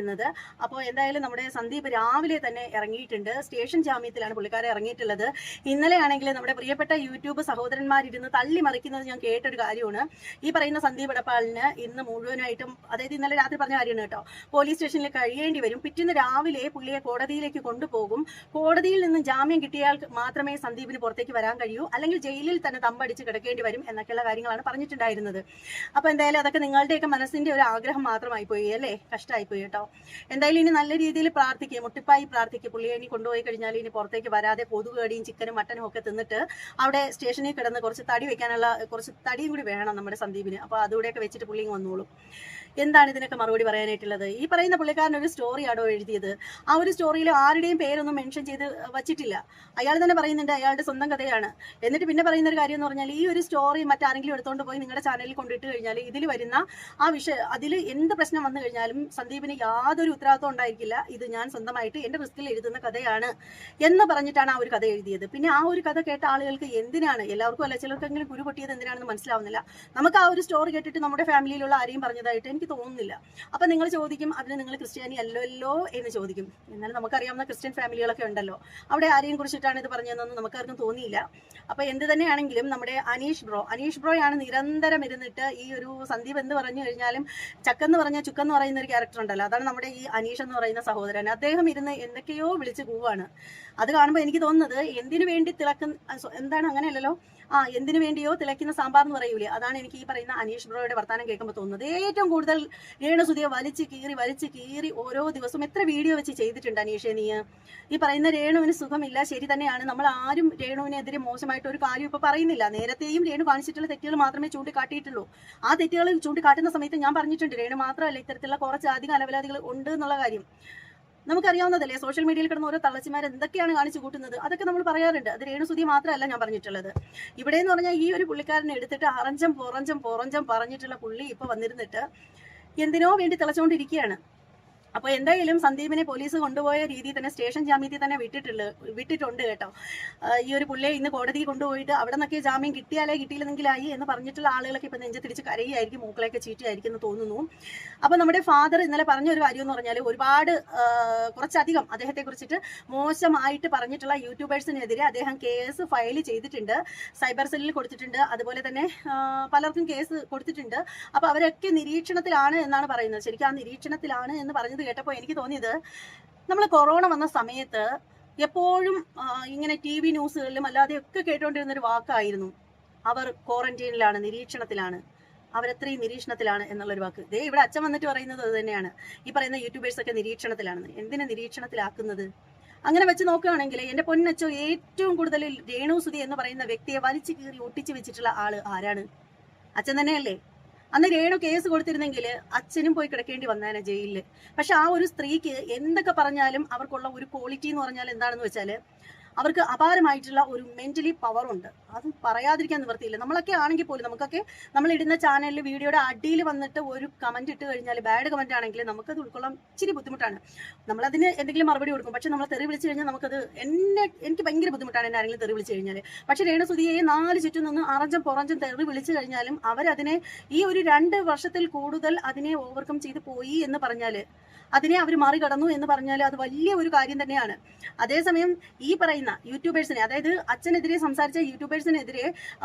പറഞ്ഞിരുന്നത്. അപ്പോൾ എന്തായാലും നമ്മുടെ സന്ദീപ് രാവിലെ തന്നെ ഇറങ്ങിയിട്ടുണ്ട്. സ്റ്റേഷൻ ജാമ്യത്തിലാണ് പുള്ളിക്കാരെ ഇറങ്ങിയിട്ടുള്ളത്. ഇന്നലെയാണെങ്കിൽ നമ്മുടെ പ്രിയപ്പെട്ട യൂട്യൂബ് സഹോദരന്മാരിരുന്ന് തള്ളി മറിക്കുന്നത് ഞാൻ കേട്ടൊരു കാര്യമാണ്. ഈ പറയുന്ന സന്ദീപ് എടപ്പാളിന് ഇന്ന് മുഴുവനായിട്ടും, അതായത് ഇന്നലെ രാത്രി പറഞ്ഞ കാര്യമാണ് കേട്ടോ, പോലീസ് സ്റ്റേഷനിൽ കഴിയേണ്ടി വരും. പിറ്റേന്ന് രാവിലെ പുള്ളിയെ കോടതിയിലേക്ക് കൊണ്ടുപോകും. കോടതിയിൽ നിന്ന് ജാമ്യം കിട്ടിയാൽ മാത്രമേ സന്ദീപിന് പുറത്തേക്ക് വരാൻ കഴിയൂ, അല്ലെങ്കിൽ ജയിലിൽ തന്നെ തമ്പടിച്ച് കിടക്കേണ്ടി വരും എന്നൊക്കെയുള്ള കാര്യങ്ങളാണ് പറഞ്ഞിട്ടുണ്ടായിരുന്നത്. അപ്പോൾ എന്തായാലും അതൊക്കെ നിങ്ങളുടെയൊക്കെ മനസ്സിന്റെ ഒരു ആഗ്രഹം മാത്രമായി പോയി അല്ലേ, കഷ്ടമായി പോയി കേട്ടോ. എന്തായാലും ഇനി നല്ല രീതിയിൽ പ്രാർത്ഥിക്കുക, മുട്ടിപ്പായി പ്രാർത്ഥിക്കുക. പുള്ളിയെ ഇനി കൊണ്ടുപോയി കഴിഞ്ഞാൽ ഇനി പുറത്തേക്ക് വരാതെ കൊതുകടിയും ചിക്കനും മട്ടനും ഒക്കെ തിന്നിട്ട് അവിടെ സ്റ്റേഷനിൽ കിടന്ന് കുറച്ച് തടി വെക്കാനുള്ള കുറച്ച് തടിയും കൂടി വേണം നമ്മുടെ സന്ദീപിന്. അപ്പോൾ അതുകൂടെയൊക്കെ വെച്ചിട്ട് പുള്ളിയും വന്നോളും. എന്താണ് ഇതിനൊക്കെ മറുപടി പറയാനായിട്ടുള്ളത്? ഈ പറയുന്ന പുള്ളിക്കാരൻ ഒരു സ്റ്റോറിയാണോ എഴുതിയത്? ആ ഒരു സ്റ്റോറിയിൽ ആരുടെയും പേരൊന്നും മെൻഷൻ ചെയ്ത് വച്ചിട്ടില്ല. അയാൾ തന്നെ പറയുന്നുണ്ട് അയാളുടെ സ്വന്തം കഥയാണ്. എന്നിട്ട് പിന്നെ പറയുന്ന ഒരു കാര്യം എന്ന് പറഞ്ഞാൽ, ഈ ഒരു സ്റ്റോറി മറ്റാരെങ്കിലും എടുത്തുകൊണ്ട് പോയി നിങ്ങളുടെ ചാനലിൽ കൊണ്ടിട്ട് കഴിഞ്ഞാൽ ഇതിൽ വരുന്ന ആ അതിൽ എന്ത് പ്രശ്നം വന്നു കഴിഞ്ഞാലും സന്ദീപിന് യാതൊരു ഉത്തരവാദിത്വം ഉണ്ടായിരിക്കില്ല. ഇത് ഞാൻ സ്വന്തമായിട്ട് എൻ്റെ റിസ്കിൽ എഴുതുന്ന കഥയാണ് എന്ന് പറഞ്ഞിട്ടാണ് ആ ഒരു കഥ എഴുതിയത്. പിന്നെ ആ ഒരു കഥ കേട്ട ആളുകൾക്ക് എന്തിനാണ്, എല്ലാവർക്കും അല്ല, ചിലർക്കെങ്കിലും കുരു പൊട്ടിയത് എന്തിനാണെന്ന് മനസ്സിലാവുന്നില്ല. നമുക്ക് ആ ഒരു സ്റ്റോറി കേട്ടിട്ട് നമ്മുടെ ഫാമിലിയിലുള്ള ആരെയും പറഞ്ഞതായിട്ട് എനിക്ക് തോന്നുന്നില്ല. അപ്പൊ നിങ്ങൾ ചോദിക്കും, അതിന് നിങ്ങൾ ക്രിസ്ത്യാനി അല്ലല്ലോ എന്ന് ചോദിക്കും. എന്നാലും നമുക്കറിയാവുന്ന ക്രിസ്ത്യൻ ഫാമിലികളൊക്കെ ഉണ്ടല്ലോ, അവിടെ ആരെയും കുറിച്ചിട്ടാണ് ഇത് പറഞ്ഞതെന്നൊന്നും നമുക്കാർക്കും തോന്നിയില്ല. അപ്പൊ എന്ത് തന്നെയാണെങ്കിലും നമ്മുടെ അനീഷ് ബ്രോയാണ് നിരന്തരം ഇരുന്നിട്ട് ഈ ഒരു സന്ദീപ് എന്ന് പറഞ്ഞു കഴിഞ്ഞാലും ചക്കെന്ന് പറഞ്ഞ ചുക്കെന്ന് പറയുന്ന ഒരു ക്യാരക്ടർ ഉണ്ടല്ലോ, അതാണ് നമ്മുടെ ഈ അനീഷ് എന്ന് പറയുന്ന സഹോദരൻ. അദ്ദേഹം ഇരുന്ന് എന്തൊക്കെയോ വിളിച്ച് പോവാണ്. അത് കാണുമ്പോൾ എനിക്ക് തോന്നുന്നത് എന്തിനു വേണ്ടി എന്താണ് അങ്ങനെയല്ലല്ലോ, എന്തിനു വേണ്ടിയോ തിളയ്ക്കുന്ന സാമ്പാർ എന്ന് പറയൂലേ, അതാണ് എനിക്ക് ഈ പറയുന്ന അനീഷ് ബ്രോയുടെ വർത്താനം കേൾക്കുമ്പോൾ തോന്നുന്നത്. ഏറ്റവും കൂടുതൽ രേണുസുതിയെ വലിച്ച് കീറി ഓരോ ദിവസവും എത്ര വീഡിയോ വെച്ച് ചെയ്തിട്ടുണ്ട് അനീഷേ നീ. ഈ പറയുന്ന രേണുവിന് സുഖമില്ല, ശരി തന്നെയാണ്. നമ്മൾ ആരും രേണുവിനെതിരെ മോശമായിട്ട് ഒരു കാര്യം ഇപ്പൊ പറയുന്നില്ല. നേരത്തെയും രേണു കാണിച്ചിട്ടുള്ള തെറ്റുകൾ മാത്രമേ ചൂണ്ടിക്കാട്ടിയിട്ടുള്ളൂ. ആ തെറ്റുകൾ ചൂണ്ടിക്കാട്ടുന്ന സമയത്ത് ഞാൻ പറഞ്ഞിട്ടുണ്ട്, രേണു മാത്രമല്ല ഇത്തരത്തിലുള്ള കുറച്ച് അധികം അലവലാദികൾ ഉണ്ട് എന്നുള്ള കാര്യം നമുക്കറിയാവുന്നതല്ലേ. സോഷ്യൽ മീഡിയയിൽ കിടന്ന ഓരോ തള്ളച്ചിമാർ എന്തൊക്കെയാണ് കാണിച്ചു കൂട്ടുന്നത് അതൊക്കെ നമ്മൾ പറയാറുണ്ട്. അത് രേണുസുതി മാത്രമല്ല ഞാൻ പറഞ്ഞിട്ടുള്ളത്. ഇവിടെ എന്ന് പറഞ്ഞാൽ ഈ ഒരു പുള്ളിക്കാരനെ എടുത്തിട്ട് അറഞ്ചം പുറഞ്ചം പറഞ്ഞിട്ടുള്ള പുള്ളി ഇപ്പൊ വന്നിരുന്നിട്ട് എന്തിനോ വേണ്ടി തിളച്ചുകൊണ്ടിരിക്കുകയാണ്. അപ്പോൾ എന്തായാലും സന്ദീപിനെ പോലീസ് കൊണ്ടുപോയ രീതിയിൽ തന്നെ സ്റ്റേഷൻ ജാമ്യത്തിൽ തന്നെ വിട്ടിട്ടുണ്ട് കേട്ടോ. ഈ ഒരു പുള്ളിയെ ഇന്ന് കോടതിയിൽ കൊണ്ടുപോയിട്ട് അവിടെ നിന്നൊക്കെ ജാമ്യം കിട്ടിയാലേ കിട്ടിയില്ലെങ്കിലായി എന്ന് പറഞ്ഞിട്ടുള്ള ആളുകളൊക്കെ ഇപ്പം നെഞ്ച് തിരിച്ച് കരയായിരിക്കും, മൂക്കളൊക്കെ ചീറ്റിയായിരിക്കും എന്ന് തോന്നുന്നു. അപ്പോൾ നമ്മുടെ ഫാദർ ഇന്നലെ പറഞ്ഞൊരു കാര്യം എന്ന് പറഞ്ഞാൽ, ഒരുപാട് കുറച്ചധികം അദ്ദേഹത്തെ കുറിച്ചിട്ട് മോശമായിട്ട് പറഞ്ഞിട്ടുള്ള യൂട്യൂബേഴ്സിനെതിരെ അദ്ദേഹം കേസ് ഫയൽ ചെയ്തിട്ടുണ്ട്, സൈബർ സെല്ലിൽ കൊടുത്തിട്ടുണ്ട്, അതുപോലെ തന്നെ പലർക്കും കേസ് കൊടുത്തിട്ടുണ്ട്. അപ്പോൾ അവരൊക്കെ നിരീക്ഷണത്തിലാണ് എന്നാണ് പറയുന്നത്. ശരിക്കും ആ നിരീക്ഷണത്തിലാണ് എന്ന് പറഞ്ഞത് കേട്ടപ്പോൾ എനിക്ക് തോന്നിയത്, നമ്മൾ കൊറോണ വന്ന സമയത്ത് എപ്പോഴും ഇങ്ങനെ TV ന്യൂസുകളിലും അല്ലാതെയൊക്കെ കേട്ടുകൊണ്ടിരുന്നൊരു വാക്കായിരുന്നു, അവർ ക്വാറന്റൈനിലാണ്, നിരീക്ഷണത്തിലാണ്, അവരത്രയും നിരീക്ഷണത്തിലാണ് എന്നുള്ളൊരു വാക്ക്. ദേ ഇവിടെ അച്ഛൻ വന്നിട്ട് പറയുന്നത് അത് തന്നെയാണ്. ഈ പറയുന്ന യൂട്യൂബേഴ്സ് ഒക്കെ നിരീക്ഷണത്തിലാണെന്ന്. എന്തിനാ നിരീക്ഷണത്തിലാക്കുന്നത്? അങ്ങനെ വെച്ച് നോക്കുകയാണെങ്കിൽ എൻ്റെ പൊന്നച്ചോ, ഏറ്റവും കൂടുതൽ രേണുസുതി എന്ന് പറയുന്ന വ്യക്തിയെ വലിച്ചു കീറി ഒട്ടിച്ചു വെച്ചിട്ടുള്ള ആള് ആരാണ്? അച്ഛൻ തന്നെയല്ലേ. അന്ന് രേണു കേസ് കൊടുത്തിരുന്നെങ്കിൽ അച്ഛനും പോയി കിടക്കേണ്ടി വന്നേനെ ജയിലിൽ. പക്ഷെ ആ ഒരു സ്ത്രീക്ക് എന്തൊക്കെ പറഞ്ഞാലും അവർക്കുള്ള ഒരു ക്വാളിറ്റി എന്ന് പറഞ്ഞാൽ എന്താണെന്ന് വെച്ചാൽ, അവർക്ക് അപാരമായിട്ടുള്ള ഒരു മെന്റലി പവർ ഉണ്ട്. അത് പറയാതിരിക്കാൻ നിവൃത്തിയില്ല. നമ്മളൊക്കെ ആണെങ്കിൽ പോലും നമുക്കൊക്കെ നമ്മൾ ഇടുന്ന ചാനലിൽ വീഡിയോയുടെ അടിയിൽ വന്നിട്ട് ഒരു കമന്റ് ഇട്ട് കഴിഞ്ഞാൽ, ബാഡ് കമന്റ് ആണെങ്കിൽ നമുക്കത് ഉൾക്കൊള്ളാൻ ഇച്ചിരി ബുദ്ധിമുട്ടാണ്. നമ്മളതിന് എന്തെങ്കിലും മറുപടി കൊടുക്കും. പക്ഷെ നമ്മൾ തെറി വിളിച്ചു കഴിഞ്ഞാൽ എനിക്ക് ഭയങ്കര ബുദ്ധിമുട്ടാണ് എന്നെ ആരെങ്കിലും തെറി വിളിച്ചു കഴിഞ്ഞാൽ. പക്ഷെ രേണുസുതിയെ 4 ചുറ്റും നിന്ന് അറഞ്ചം തെറി വിളിച്ചു കഴിഞ്ഞാലും അവരതിനെ ഈ ഒരു 2 വർഷത്തിൽ കൂടുതൽ അതിനെ ഓവർകം ചെയ്ത് പോയി എന്ന് പറഞ്ഞാൽ, അതിനെ അവർ മറികടന്നു എന്ന് പറഞ്ഞാൽ അത് വലിയ ഒരു കാര്യം തന്നെയാണ്. അതേസമയം ഈ പറയുന്ന യൂട്യൂബേഴ്സിനെ, അതായത് അച്ഛനെതിരെ സംസാരിച്ച യൂട്യൂബേഴ്സിനെതിരെ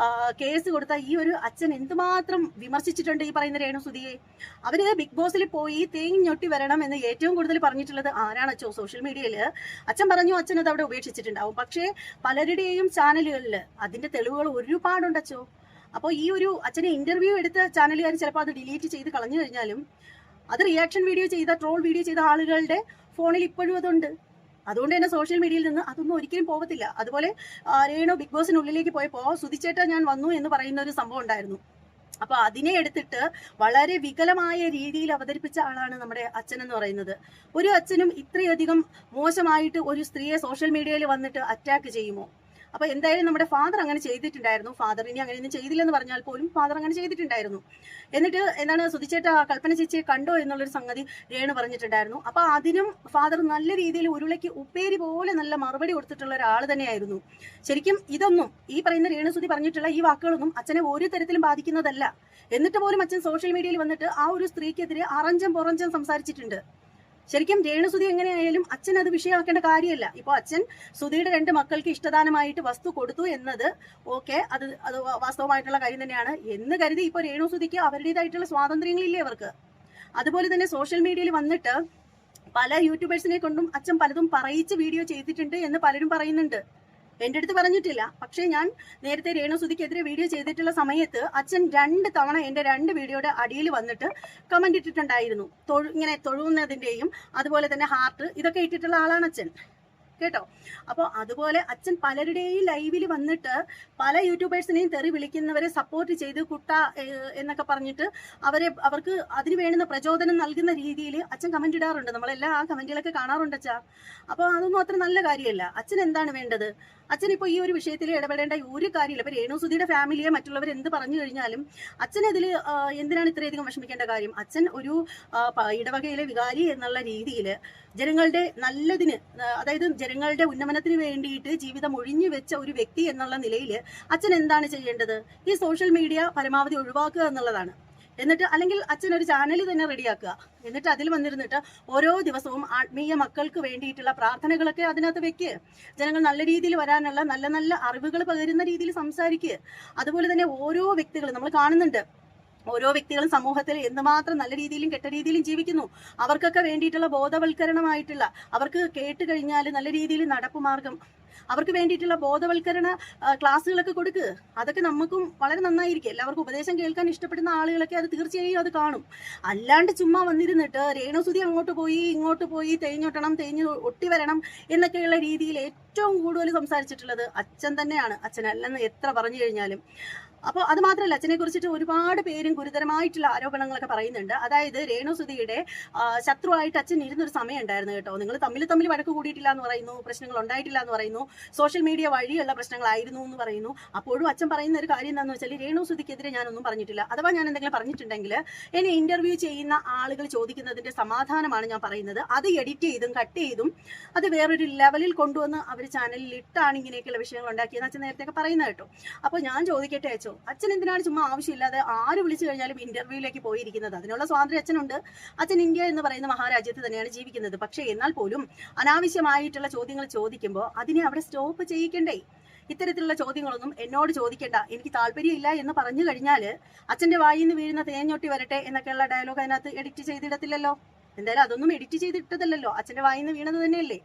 കേസ് കൊടുത്ത ഈ ഒരു അച്ഛൻ എന്തുമാത്രം വിമർശിച്ചിട്ടുണ്ട് ഈ പറയുന്ന രേണുസുതിയെ. അവര് ബിഗ് ബോസിൽ പോയി തേഞ്ഞൊട്ടി വരണം എന്ന് ഏറ്റവും കൂടുതൽ പറഞ്ഞിട്ടുള്ളത് ആരാണച്ചോ? സോഷ്യൽ മീഡിയയിൽ അച്ഛൻ പറഞ്ഞു, അച്ഛൻ അത് അവിടെ ഉപേക്ഷിച്ചിട്ടുണ്ടാവും. പക്ഷേ പലരുടെയും ചാനലുകളിൽ അതിന്റെ തെളിവുകൾ ഒരുപാടുണ്ടച്ചോ. അപ്പോൾ ഈ ഒരു അച്ഛനെ ഇന്റർവ്യൂ എടുത്ത ചാനലുകാർ ചിലപ്പോൾ അത് ഡിലീറ്റ് ചെയ്ത് കളഞ്ഞു കഴിഞ്ഞാലും അത് റിയാക്ഷൻ വീഡിയോ ചെയ്ത, ട്രോൾ വീഡിയോ ചെയ്ത ആളുകളുടെ ഫോണിൽ ഇപ്പോഴും അതുണ്ട്. അതുകൊണ്ട് തന്നെ സോഷ്യൽ മീഡിയയിൽ നിന്ന് അതൊന്നും ഒരിക്കലും പോകത്തില്ല. അതുപോലെ രേണു ബിഗ് ബോസിനുള്ളിലേക്ക് പോയപ്പോൾ സുധിച്ചേട്ട ഞാൻ വന്നു എന്ന് പറയുന്ന ഒരു സംഭവം ഉണ്ടായിരുന്നു. അപ്പൊ അതിനെ എടുത്തിട്ട് വളരെ വികലമായ രീതിയിൽ അവതരിപ്പിച്ച ആളാണ് നമ്മുടെ അച്ഛൻ എന്ന് പറയുന്നത്. ഒരു അച്ഛനും ഇത്രയധികം മോശമായിട്ട് ഒരു സ്ത്രീയെ സോഷ്യൽ മീഡിയയിൽ വന്നിട്ട് അറ്റാക്ക് ചെയ്യുമോ? അപ്പൊ എന്തായാലും നമ്മുടെ ഫാദർ അങ്ങനെ ചെയ്തിട്ടുണ്ടായിരുന്നു. ഫാദർ ഇനി അങ്ങനെയൊന്നും ചെയ്തില്ലെന്ന് പറഞ്ഞാൽ പോലും ഫാദർ അങ്ങനെ ചെയ്തിട്ടുണ്ടായിരുന്നു. എന്നിട്ട് എന്താണ്, സുധിച്ചേട്ട കൽപ്പന ചേച്ചിയെ കണ്ടോ എന്നുള്ളൊരു സംഗതി രേണു പറഞ്ഞിട്ടുണ്ടായിരുന്നു. അപ്പൊ അതിനും ഫാദർ നല്ല രീതിയിൽ ഉരുളയ്ക്ക് ഉപ്പേരി പോലെ നല്ല മറുപടി കൊടുത്തിട്ടുള്ള ഒരാൾ തന്നെയായിരുന്നു. ശരിക്കും ഇതൊന്നും, ഈ പറയുന്ന രേണുസുതി പറഞ്ഞിട്ടുള്ള ഈ വാക്കുകളൊന്നും അച്ഛനെ ഒരു തരത്തിലും ബാധിക്കുന്നതല്ല. എന്നിട്ട് പോലും അച്ഛൻ സോഷ്യൽ മീഡിയയിൽ വന്നിട്ട് ആ ഒരു സ്ത്രീക്കെതിരെ അറഞ്ചം സംസാരിച്ചിട്ടുണ്ട്. ശരിക്കും രേണുസുതി എങ്ങനെയായാലും അച്ഛൻ അത് വിഷയമാക്കേണ്ട കാര്യമല്ല. ഇപ്പോൾ അച്ഛൻ സുധിയുടെ 2 മക്കൾക്ക് ഇഷ്ടദാനമായിട്ട് വസ്തു കൊടുത്തു എന്നത് ഓക്കെ, അത് വാസ്തവമായിട്ടുള്ള കാര്യം തന്നെയാണ് എന്ന് കരുതി ഇപ്പോൾ രേണുസുതിക്ക് അവരുടേതായിട്ടുള്ള സ്വാതന്ത്ര്യങ്ങളില്ലേ അവർക്ക്. അതുപോലെ തന്നെ സോഷ്യൽ മീഡിയയിൽ വന്നിട്ട് പല യൂട്യൂബേഴ്സിനെ കൊണ്ടും അച്ഛൻ പലതും പറയിച്ച് വീഡിയോ ചെയ്തിട്ടുണ്ട് എന്ന് പലരും പറയുന്നുണ്ട്. എൻ്റെ അടുത്ത് പറഞ്ഞിട്ടില്ല, പക്ഷേ ഞാൻ നേരത്തെ രേണുസുതിക്കെതിരെ വീഡിയോ ചെയ്തിട്ടുള്ള സമയത്ത് അച്ഛൻ 2 തവണ എൻ്റെ 2 വീഡിയോയുടെ അടിയിൽ വന്നിട്ട് കമന്റ് ഇട്ടിട്ടുണ്ടായിരുന്നു. ഇങ്ങനെ തൊഴുന്നതിൻ്റെയും അതുപോലെ തന്നെ ഹാർട്ട് ഇതൊക്കെ ഇട്ടിട്ടുള്ള ആളാണ് അച്ഛൻ കേട്ടോ. അപ്പോൾ അതുപോലെ അച്ഛൻ പലരുടെയും ലൈവിൽ വന്നിട്ട് പല യൂട്യൂബേഴ്സിനെയും തെറി വിളിക്കുന്നവരെ സപ്പോർട്ട് ചെയ്ത് കുട്ട എന്നൊക്കെ പറഞ്ഞിട്ട് അവർക്ക് അതിന് വേണ്ടുന്ന പ്രചോദനം നൽകുന്ന രീതിയിൽ അച്ഛൻ കമന്റ് ഇടാറുണ്ട്. നമ്മളെല്ലാം ആ കമന്റുകളൊക്കെ കാണാറുണ്ട് അച്ഛാ. അപ്പോൾ അതൊന്നും അത്ര നല്ല കാര്യമല്ല. അച്ഛൻ എന്താണ് വേണ്ടത്? അച്ഛൻ ഇപ്പോൾ ഈ ഒരു വിഷയത്തിൽ ഇടപെടേണ്ട ഒരു കാര്യമില്ല. ഇപ്പൊ രേണുസുതിയുടെ ഫാമിലിയെ മറ്റുള്ളവർ എന്ത് പറഞ്ഞു കഴിഞ്ഞാലും അച്ഛൻ അതിൽ എന്തിനാണ് ഇത്രയധികം വിഷമിക്കേണ്ട കാര്യം? അച്ഛൻ ഒരു ഇടവകയിലെ വികാരി എന്നുള്ള രീതിയിൽ ജനങ്ങളുടെ നല്ലതിന്, അതായത് ജനങ്ങളുടെ ഉന്നമനത്തിന് വേണ്ടിയിട്ട് ജീവിതം ഒഴിഞ്ഞു വെച്ച ഒരു വ്യക്തി എന്നുള്ള നിലയിൽ അച്ഛൻ എന്താണ് ചെയ്യേണ്ടത്? ഈ സോഷ്യൽ മീഡിയ പരമാവധി ഒഴിവാക്കുക എന്നുള്ളതാണ്. എന്നിട്ട് അല്ലെങ്കിൽ അച്ഛൻ ഒരു ചാനൽ തന്നെ റെഡിയാക്കുക. എന്നിട്ട് അതിൽ വന്നിരുന്നിട്ട് ഓരോ ദിവസവും ആത്മീയ മക്കൾക്ക് വേണ്ടിയിട്ടുള്ള പ്രാർത്ഥനകളൊക്കെ അതിനകത്ത് വെക്കുക. ജനങ്ങൾ നല്ല രീതിയിൽ വരാനുള്ള നല്ല നല്ല അറിവുകൾ പകരുന്ന രീതിയിൽ സംസാരിക്കുക. അതുപോലെ തന്നെ ഓരോ വ്യക്തികളും നമ്മൾ കാണുന്നുണ്ട്, ഓരോ വ്യക്തികളും സമൂഹത്തിൽ എന്തുമാത്രം നല്ല രീതിയിലും കെട്ട രീതിയിലും ജീവിക്കുന്നു. അവർക്കൊക്കെ വേണ്ടിയിട്ടുള്ള ബോധവൽക്കരണമായിട്ടുള്ള, അവർക്ക് കേട്ട് കഴിഞ്ഞാൽ നല്ല രീതിയിൽ നടപ്പുമാർഗം, അവർക്ക് വേണ്ടിയിട്ടുള്ള ബോധവൽക്കരണ ക്ലാസ്സുകളൊക്കെ കൊടുക്കുക. അതൊക്കെ നമുക്കും വളരെ നന്നായിരിക്കും. എല്ലാവർക്കും ഉപദേശം കേൾക്കാൻ ഇഷ്ടപ്പെടുന്ന ആളുകളൊക്കെ അത് തീർച്ചയായും അത് കാണും. അല്ലാണ്ട് ചുമ്മാ വന്നിരുന്നിട്ട് രേണുസുതി അങ്ങോട്ട് പോയി ഇങ്ങോട്ട് പോയി തേഞ്ഞൊട്ടണം, തേഞ്ഞ് ഒട്ടി വരണം എന്നൊക്കെയുള്ള രീതിയിൽ ഏറ്റവും കൂടുതൽ സംസാരിച്ചിട്ടുള്ളത് അച്ഛൻ തന്നെയാണ്. അച്ഛനല്ലെന്ന് എത്ര പറഞ്ഞു കഴിഞ്ഞാലും. അപ്പോൾ അത് മാത്രമല്ല, അച്ഛനെ കുറിച്ചിട്ട് ഒരുപാട് പേരും ഗുരുതരമായിട്ടുള്ള ആരോപണങ്ങളൊക്കെ പറയുന്നുണ്ട്. അതായത് രേണുസുതിയുടെ ശത്രുവായിട്ട് അച്ഛൻ ഇരുന്നൊരു സമയം ഉണ്ടായിരുന്നു കേട്ടോ. നിങ്ങൾ തമ്മിൽ വഴക്ക് കൂടിയിട്ടില്ല എന്ന് പറയുന്നു, പ്രശ്നങ്ങൾ ഉണ്ടായിട്ടില്ല എന്ന് പറയുന്നു, സോഷ്യൽ മീഡിയ വഴിയുള്ള പ്രശ്നങ്ങളായിരുന്നു എന്ന് പറയുന്നു. അപ്പോഴും അച്ഛൻ പറയുന്ന ഒരു കാര്യം എന്താണെന്ന് വെച്ചാൽ രേണുസുതിക്കെതിരെ ഞാനൊന്നും പറഞ്ഞിട്ടില്ല. അഥവാ ഞാൻ എന്തെങ്കിലും പറഞ്ഞിട്ടുണ്ടെങ്കിൽ എന്നെ ഇന്റർവ്യൂ ചെയ്യുന്ന ആളുകൾ ചോദിക്കുന്നതിന്റെ സമാധാനമാണ് ഞാൻ പറയുന്നത്. അത് എഡിറ്റ് ചെയ്തും കട്ട് ചെയ്തും അത് വേറൊരു ലെവലിൽ കൊണ്ടുവന്ന് അവർ ചാനലിൽ ഇട്ടാണ് ഇങ്ങനെയൊക്കെയുള്ള വിഷയങ്ങൾ ഉണ്ടാക്കിയെന്ന് അച്ഛൻ നേരത്തെ പറയുന്നത് കേട്ടോ. അപ്പോൾ ഞാൻ ചോദിക്കട്ടെ അച്ഛോ, അച്ഛൻ എന്തിനാണ് ചുമ്മാ ആവശ്യമില്ലാതെ ആര് വിളിച്ചു കഴിഞ്ഞാലും ഇന്റർവ്യൂയിലേക്ക് പോയിരിക്കുന്നത്? അതിനുള്ള സ്വാതന്ത്ര്യം അച്ഛനുണ്ട്. അച്ഛൻ ഇന്ത്യ എന്ന് പറയുന്ന മഹാരാജ്യത്ത് തന്നെയാണ് ജീവിക്കുന്നത്. പക്ഷേ എന്നാൽ പോലും അനാവശ്യമായിട്ടുള്ള ചോദ്യങ്ങൾ ചോദിക്കുമ്പോൾ അതിനെ അവിടെ സ്റ്റോപ്പ് ചെയ്യിക്കണ്ടേ? ഇത്തരത്തിലുള്ള ചോദ്യങ്ങളൊന്നും എന്നോട് ചോദിക്കേണ്ട, എനിക്ക് താല്പര്യമില്ല എന്ന് പറഞ്ഞു കഴിഞ്ഞാൽ അച്ഛന്റെ വായിൽ നിന്ന് വീഴുന്ന തേഞ്ഞൊട്ടി വരട്ടെ എന്നൊക്കെയുള്ള ഡയലോഗ് അതിനകത്ത് എഡിറ്റ് ചെയ്തിടത്തില്ലല്ലോ. എന്തായാലും അതൊന്നും എഡിറ്റ് ചെയ്തിട്ടതല്ലോ, അച്ഛന്റെ വായിൽ നിന്ന് വീണത് തന്നെയല്ലേ.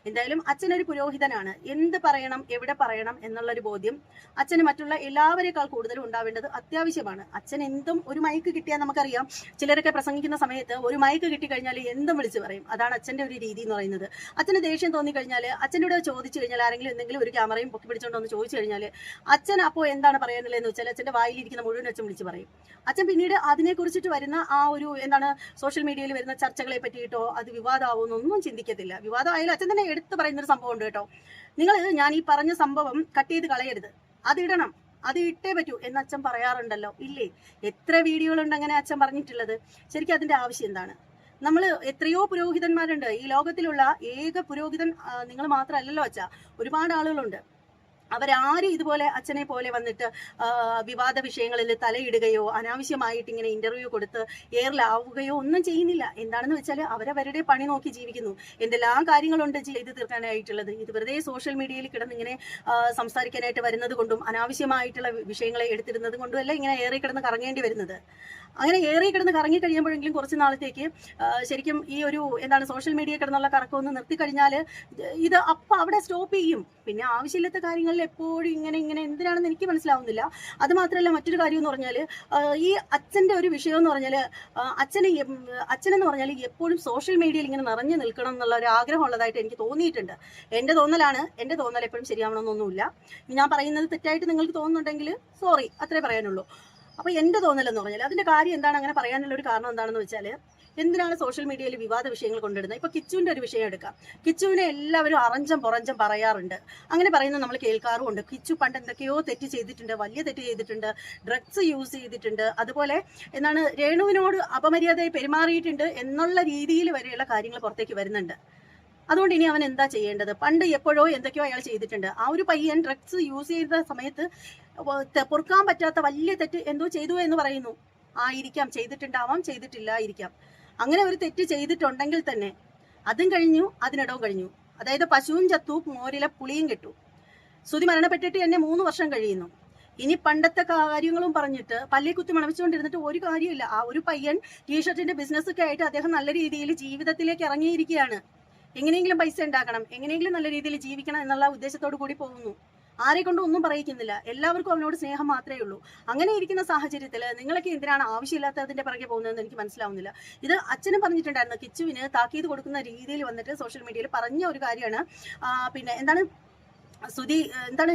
എന്തായാലും അച്ഛനൊരു പുരോഹിതനാണ്. എന്ത് പറയണം, എവിടെ പറയണം എന്നുള്ളൊരു ബോധ്യം അച്ഛന് മറ്റുള്ള എല്ലാവരേക്കാൾ കൂടുതലും ഉണ്ടാവേണ്ടത് അത്യാവശ്യമാണ്. അച്ഛൻ എന്തും ഒരു മൈക്ക് കിട്ടിയാൽ നമുക്കറിയാം, ചിലരൊക്കെ പ്രസംഗിക്കുന്ന സമയത്ത് ഒരു മൈക്ക് കിട്ടിക്കഴിഞ്ഞാൽ എന്തും വിളിച്ചു പറയും. അതാണ് അച്ഛന്റെ ഒരു രീതി എന്ന് പറയുന്നത്. അച്ഛന് ദേഷ്യം തോന്നിക്കഴിഞ്ഞാൽ അച്ഛൻ്റെ കൂടെ ചോദിച്ചു കഴിഞ്ഞാൽ, ആരെങ്കിലും എന്തെങ്കിലും ഒരു ക്യാമറയും പൊക്കി പിടിച്ചോണ്ടോന്ന് ചോദിച്ചു കഴിഞ്ഞാൽ അച്ഛൻ അപ്പോൾ എന്താണ് പറയാനുള്ളതെന്ന് വെച്ചാൽ അച്ഛന്റെ വായിലിരിക്കുന്ന മുഴുവൻ അച്ഛൻ വിളിച്ചു പറയും. അച്ഛൻ പിന്നീട് അതിനെക്കുറിച്ചിട്ട് വരുന്ന ആ ഒരു എന്താണ് സോഷ്യൽ മീഡിയയിൽ വരുന്ന ചർച്ചകളെ പറ്റിയിട്ടോ അത് വിവാദമാവുന്നൊന്നും ചിന്തിക്കത്തില്ല. വിവാദമായാലും അച്ഛൻ തന്നെ എടുത്തു പറയുന്നൊരു സംഭവം ഉണ്ട് കേട്ടോ. നിങ്ങൾ ഞാൻ ഈ പറഞ്ഞ സംഭവം കട്ട് ചെയ്ത് കളയരുത്, അതിടണം, അത് ഇട്ടേ പറ്റൂ എന്ന് അച്ഛൻ പറയാറുണ്ടല്ലോ, ഇല്ലേ? എത്ര വീഡിയോകളുണ്ട് അങ്ങനെ അച്ഛൻ പറഞ്ഞിട്ടുള്ളത്. ശരിക്കും അതിന്റെ ആവശ്യം എന്താണ്? നമ്മൾ എത്രയോ പുരോഹിതന്മാരുണ്ട് ഈ ലോകത്തിലുള്ള. ഏക പുരോഹിതൻ നിങ്ങൾ മാത്രമല്ലല്ലോ അച്ഛാ, ഒരുപാട് ആളുകളുണ്ട്. അവരാരും ഇതുപോലെ അച്ഛനെ പോലെ വന്നിട്ട് വിവാദ വിഷയങ്ങളിൽ തലയിടുകയോ അനാവശ്യമായിട്ട് ഇങ്ങനെ ഇന്റർവ്യൂ കൊടുത്ത് എയറിലാവുകയോ ഒന്നും ചെയ്യുന്നില്ല. എന്താണെന്ന് വെച്ചാൽ അവരവരുടെ പണി നോക്കി ജീവിക്കുന്നു. എന്തെല്ലാം കാര്യങ്ങളുണ്ട് ചെയ്ത് തീർക്കാനായിട്ടുള്ളത്. ഇത് വെറുതെ സോഷ്യൽ മീഡിയയിൽ കിടന്നിങ്ങനെ സംസാരിക്കാനായിട്ട് വരുന്നത് കൊണ്ടും അനാവശ്യമായിട്ടുള്ള വിഷയങ്ങളെ എടുത്തിരുന്നത് കൊണ്ടും അല്ല ഇങ്ങനെ ഏറി കിടന്ന് കറങ്ങേണ്ടി വരുന്നത്. അങ്ങനെ ഏറി കിടന്ന് കറങ്ങി കഴിയുമ്പോഴെങ്കിലും കുറച്ച് നാളത്തേക്ക് ശരിക്കും ഈ ഒരു എന്താണ് സോഷ്യൽ മീഡിയ കിടന്നുള്ള കറക്കമൊന്ന് നിർത്തി കഴിഞ്ഞാൽ ഇത് അപ്പം അവിടെ സ്റ്റോപ്പ് ചെയ്യും. പിന്നെ ആവശ്യമില്ലാത്ത കാര്യങ്ങളിൽ എപ്പോഴും ഇങ്ങനെ എന്തിനാണെന്ന് എനിക്ക് മനസ്സിലാവുന്നില്ല. അത് മാത്രമല്ല, മറ്റൊരു കാര്യം എന്ന് പറഞ്ഞാൽ ഈ അച്ഛൻ്റെ ഒരു വിഷയം എന്ന് പറഞ്ഞാൽ അച്ഛനെന്ന് പറഞ്ഞാൽ എപ്പോഴും സോഷ്യൽ മീഡിയയിൽ ഇങ്ങനെ നിറഞ്ഞു നിൽക്കണം എന്നുള്ള ഒരു ആഗ്രഹം ഉള്ളതായിട്ട് എനിക്ക് തോന്നിയിട്ടുണ്ട്. എൻ്റെ തോന്നലാണ്. എൻ്റെ തോന്നൽ എപ്പോഴും ശരിയാവണമെന്നൊന്നുമില്ല. ഞാൻ പറയുന്നത് തെറ്റായിട്ട് നിങ്ങൾക്ക് തോന്നുന്നുണ്ടെങ്കിൽ സോറി, അത്രേ പറയാനുള്ളൂ. അപ്പോൾ എൻ്റെ തോന്നലെന്ന് പറഞ്ഞാൽ അതിൻ്റെ കാര്യം എന്താണ് അങ്ങനെ പറയാനുള്ള ഒരു കാരണം എന്താണെന്ന് വെച്ചാൽ, എന്തിനാണ് സോഷ്യൽ മീഡിയയിൽ വിവാദ വിഷയങ്ങൾ കൊണ്ടിടുന്നത്? ഇപ്പോൾ കിച്ചുവിൻ്റെ ഒരു വിഷയം എടുക്കാം. കിച്ചുവിനെ എല്ലാവരും അറഞ്ചം പുറഞ്ചം പറയാറുണ്ട്. അങ്ങനെ പറയുന്നത് നമ്മൾ കേൾക്കാറുമുണ്ട്. കിച്ചു പണ്ട് എന്തൊക്കെയോ തെറ്റ് ചെയ്തിട്ടുണ്ട്, വലിയ തെറ്റ് ചെയ്തിട്ടുണ്ട്, ഡ്രഗ്സ് യൂസ് ചെയ്തിട്ടുണ്ട്, അതുപോലെ എന്താണ് രേണുവിനോട് അപമര്യാദയായി പെരുമാറിയിട്ടുണ്ട് എന്നുള്ള രീതിയിൽ വരെയുള്ള കാര്യങ്ങൾ പുറത്തേക്ക് വരുന്നുണ്ട്. അതുകൊണ്ട് ഇനി അവൻ എന്താ ചെയ്യേണ്ടത്? പണ്ട് എപ്പോഴോ എന്തൊക്കെയോ അയാൾ ചെയ്തിട്ടുണ്ട്. ആ ഒരു പയ്യൻ ഡ്രഗ്സ് യൂസ് ചെയ്ത സമയത്ത് പൊറുക്കാൻ പറ്റാത്ത വലിയ തെറ്റ് എന്തോ ചെയ്തു എന്ന് പറയുന്നു. ആയിരിക്കാം, ചെയ്തിട്ടുണ്ടാവാം, ചെയ്തിട്ടില്ലായിരിക്കാം. അങ്ങനെ ഒരു തെറ്റ് ചെയ്തിട്ടുണ്ടെങ്കിൽ തന്നെ അതും കഴിഞ്ഞു, അതിനിടവും കഴിഞ്ഞു. അതായത് പശുവും ചത്തു, മോരിലെ പുളിയും കെട്ടു. സുധി മരണപ്പെട്ടിട്ട് എന്നെ 3 വർഷം കഴിയുന്നു. ഇനി പണ്ടത്തെ കാര്യങ്ങളും പറഞ്ഞിട്ട് പല്ലി കുത്തി മണവിച്ചുകൊണ്ടിരുന്നിട്ട് ഒരു കാര്യമില്ല. ആ ഒരു പയ്യൻ ടീഷർട്ടിന്റെ ബിസിനസ്സൊക്കെ ആയിട്ട് അദ്ദേഹം നല്ല രീതിയിൽ ജീവിതത്തിലേക്ക് ഇറങ്ങിയിരിക്കുകയാണ്. എങ്ങനെയെങ്കിലും പൈസ ഉണ്ടാക്കണം, എങ്ങനെയെങ്കിലും നല്ല രീതിയിൽ ജീവിക്കണം എന്നുള്ള ഉദ്ദേശത്തോടു കൂടി പോകുന്നു. ആരെ കൊണ്ടും ഒന്നും പറയിക്കുന്നില്ല. എല്ലാവർക്കും അവനോട് സ്നേഹം മാത്രമേ ഉള്ളൂ. അങ്ങനെ ഇരിക്കുന്ന സാഹചര്യത്തിൽ നിങ്ങളൊക്കെ എന്തിനാണ് ആവശ്യമില്ലാത്തതിന്റെ പിറകെ പോകുന്നതെന്ന് എനിക്ക് മനസ്സിലാവുന്നില്ല. ഇത് അച്ഛനും പറഞ്ഞിട്ടുണ്ടായിരുന്നു. കിച്ചുവിന് താക്കീത് കൊടുക്കുന്ന രീതിയിൽ വന്നിട്ട് സോഷ്യൽ മീഡിയയിൽ പറഞ്ഞ ഒരു കാര്യമാണ്. പിന്നെ എന്താണ് സുധി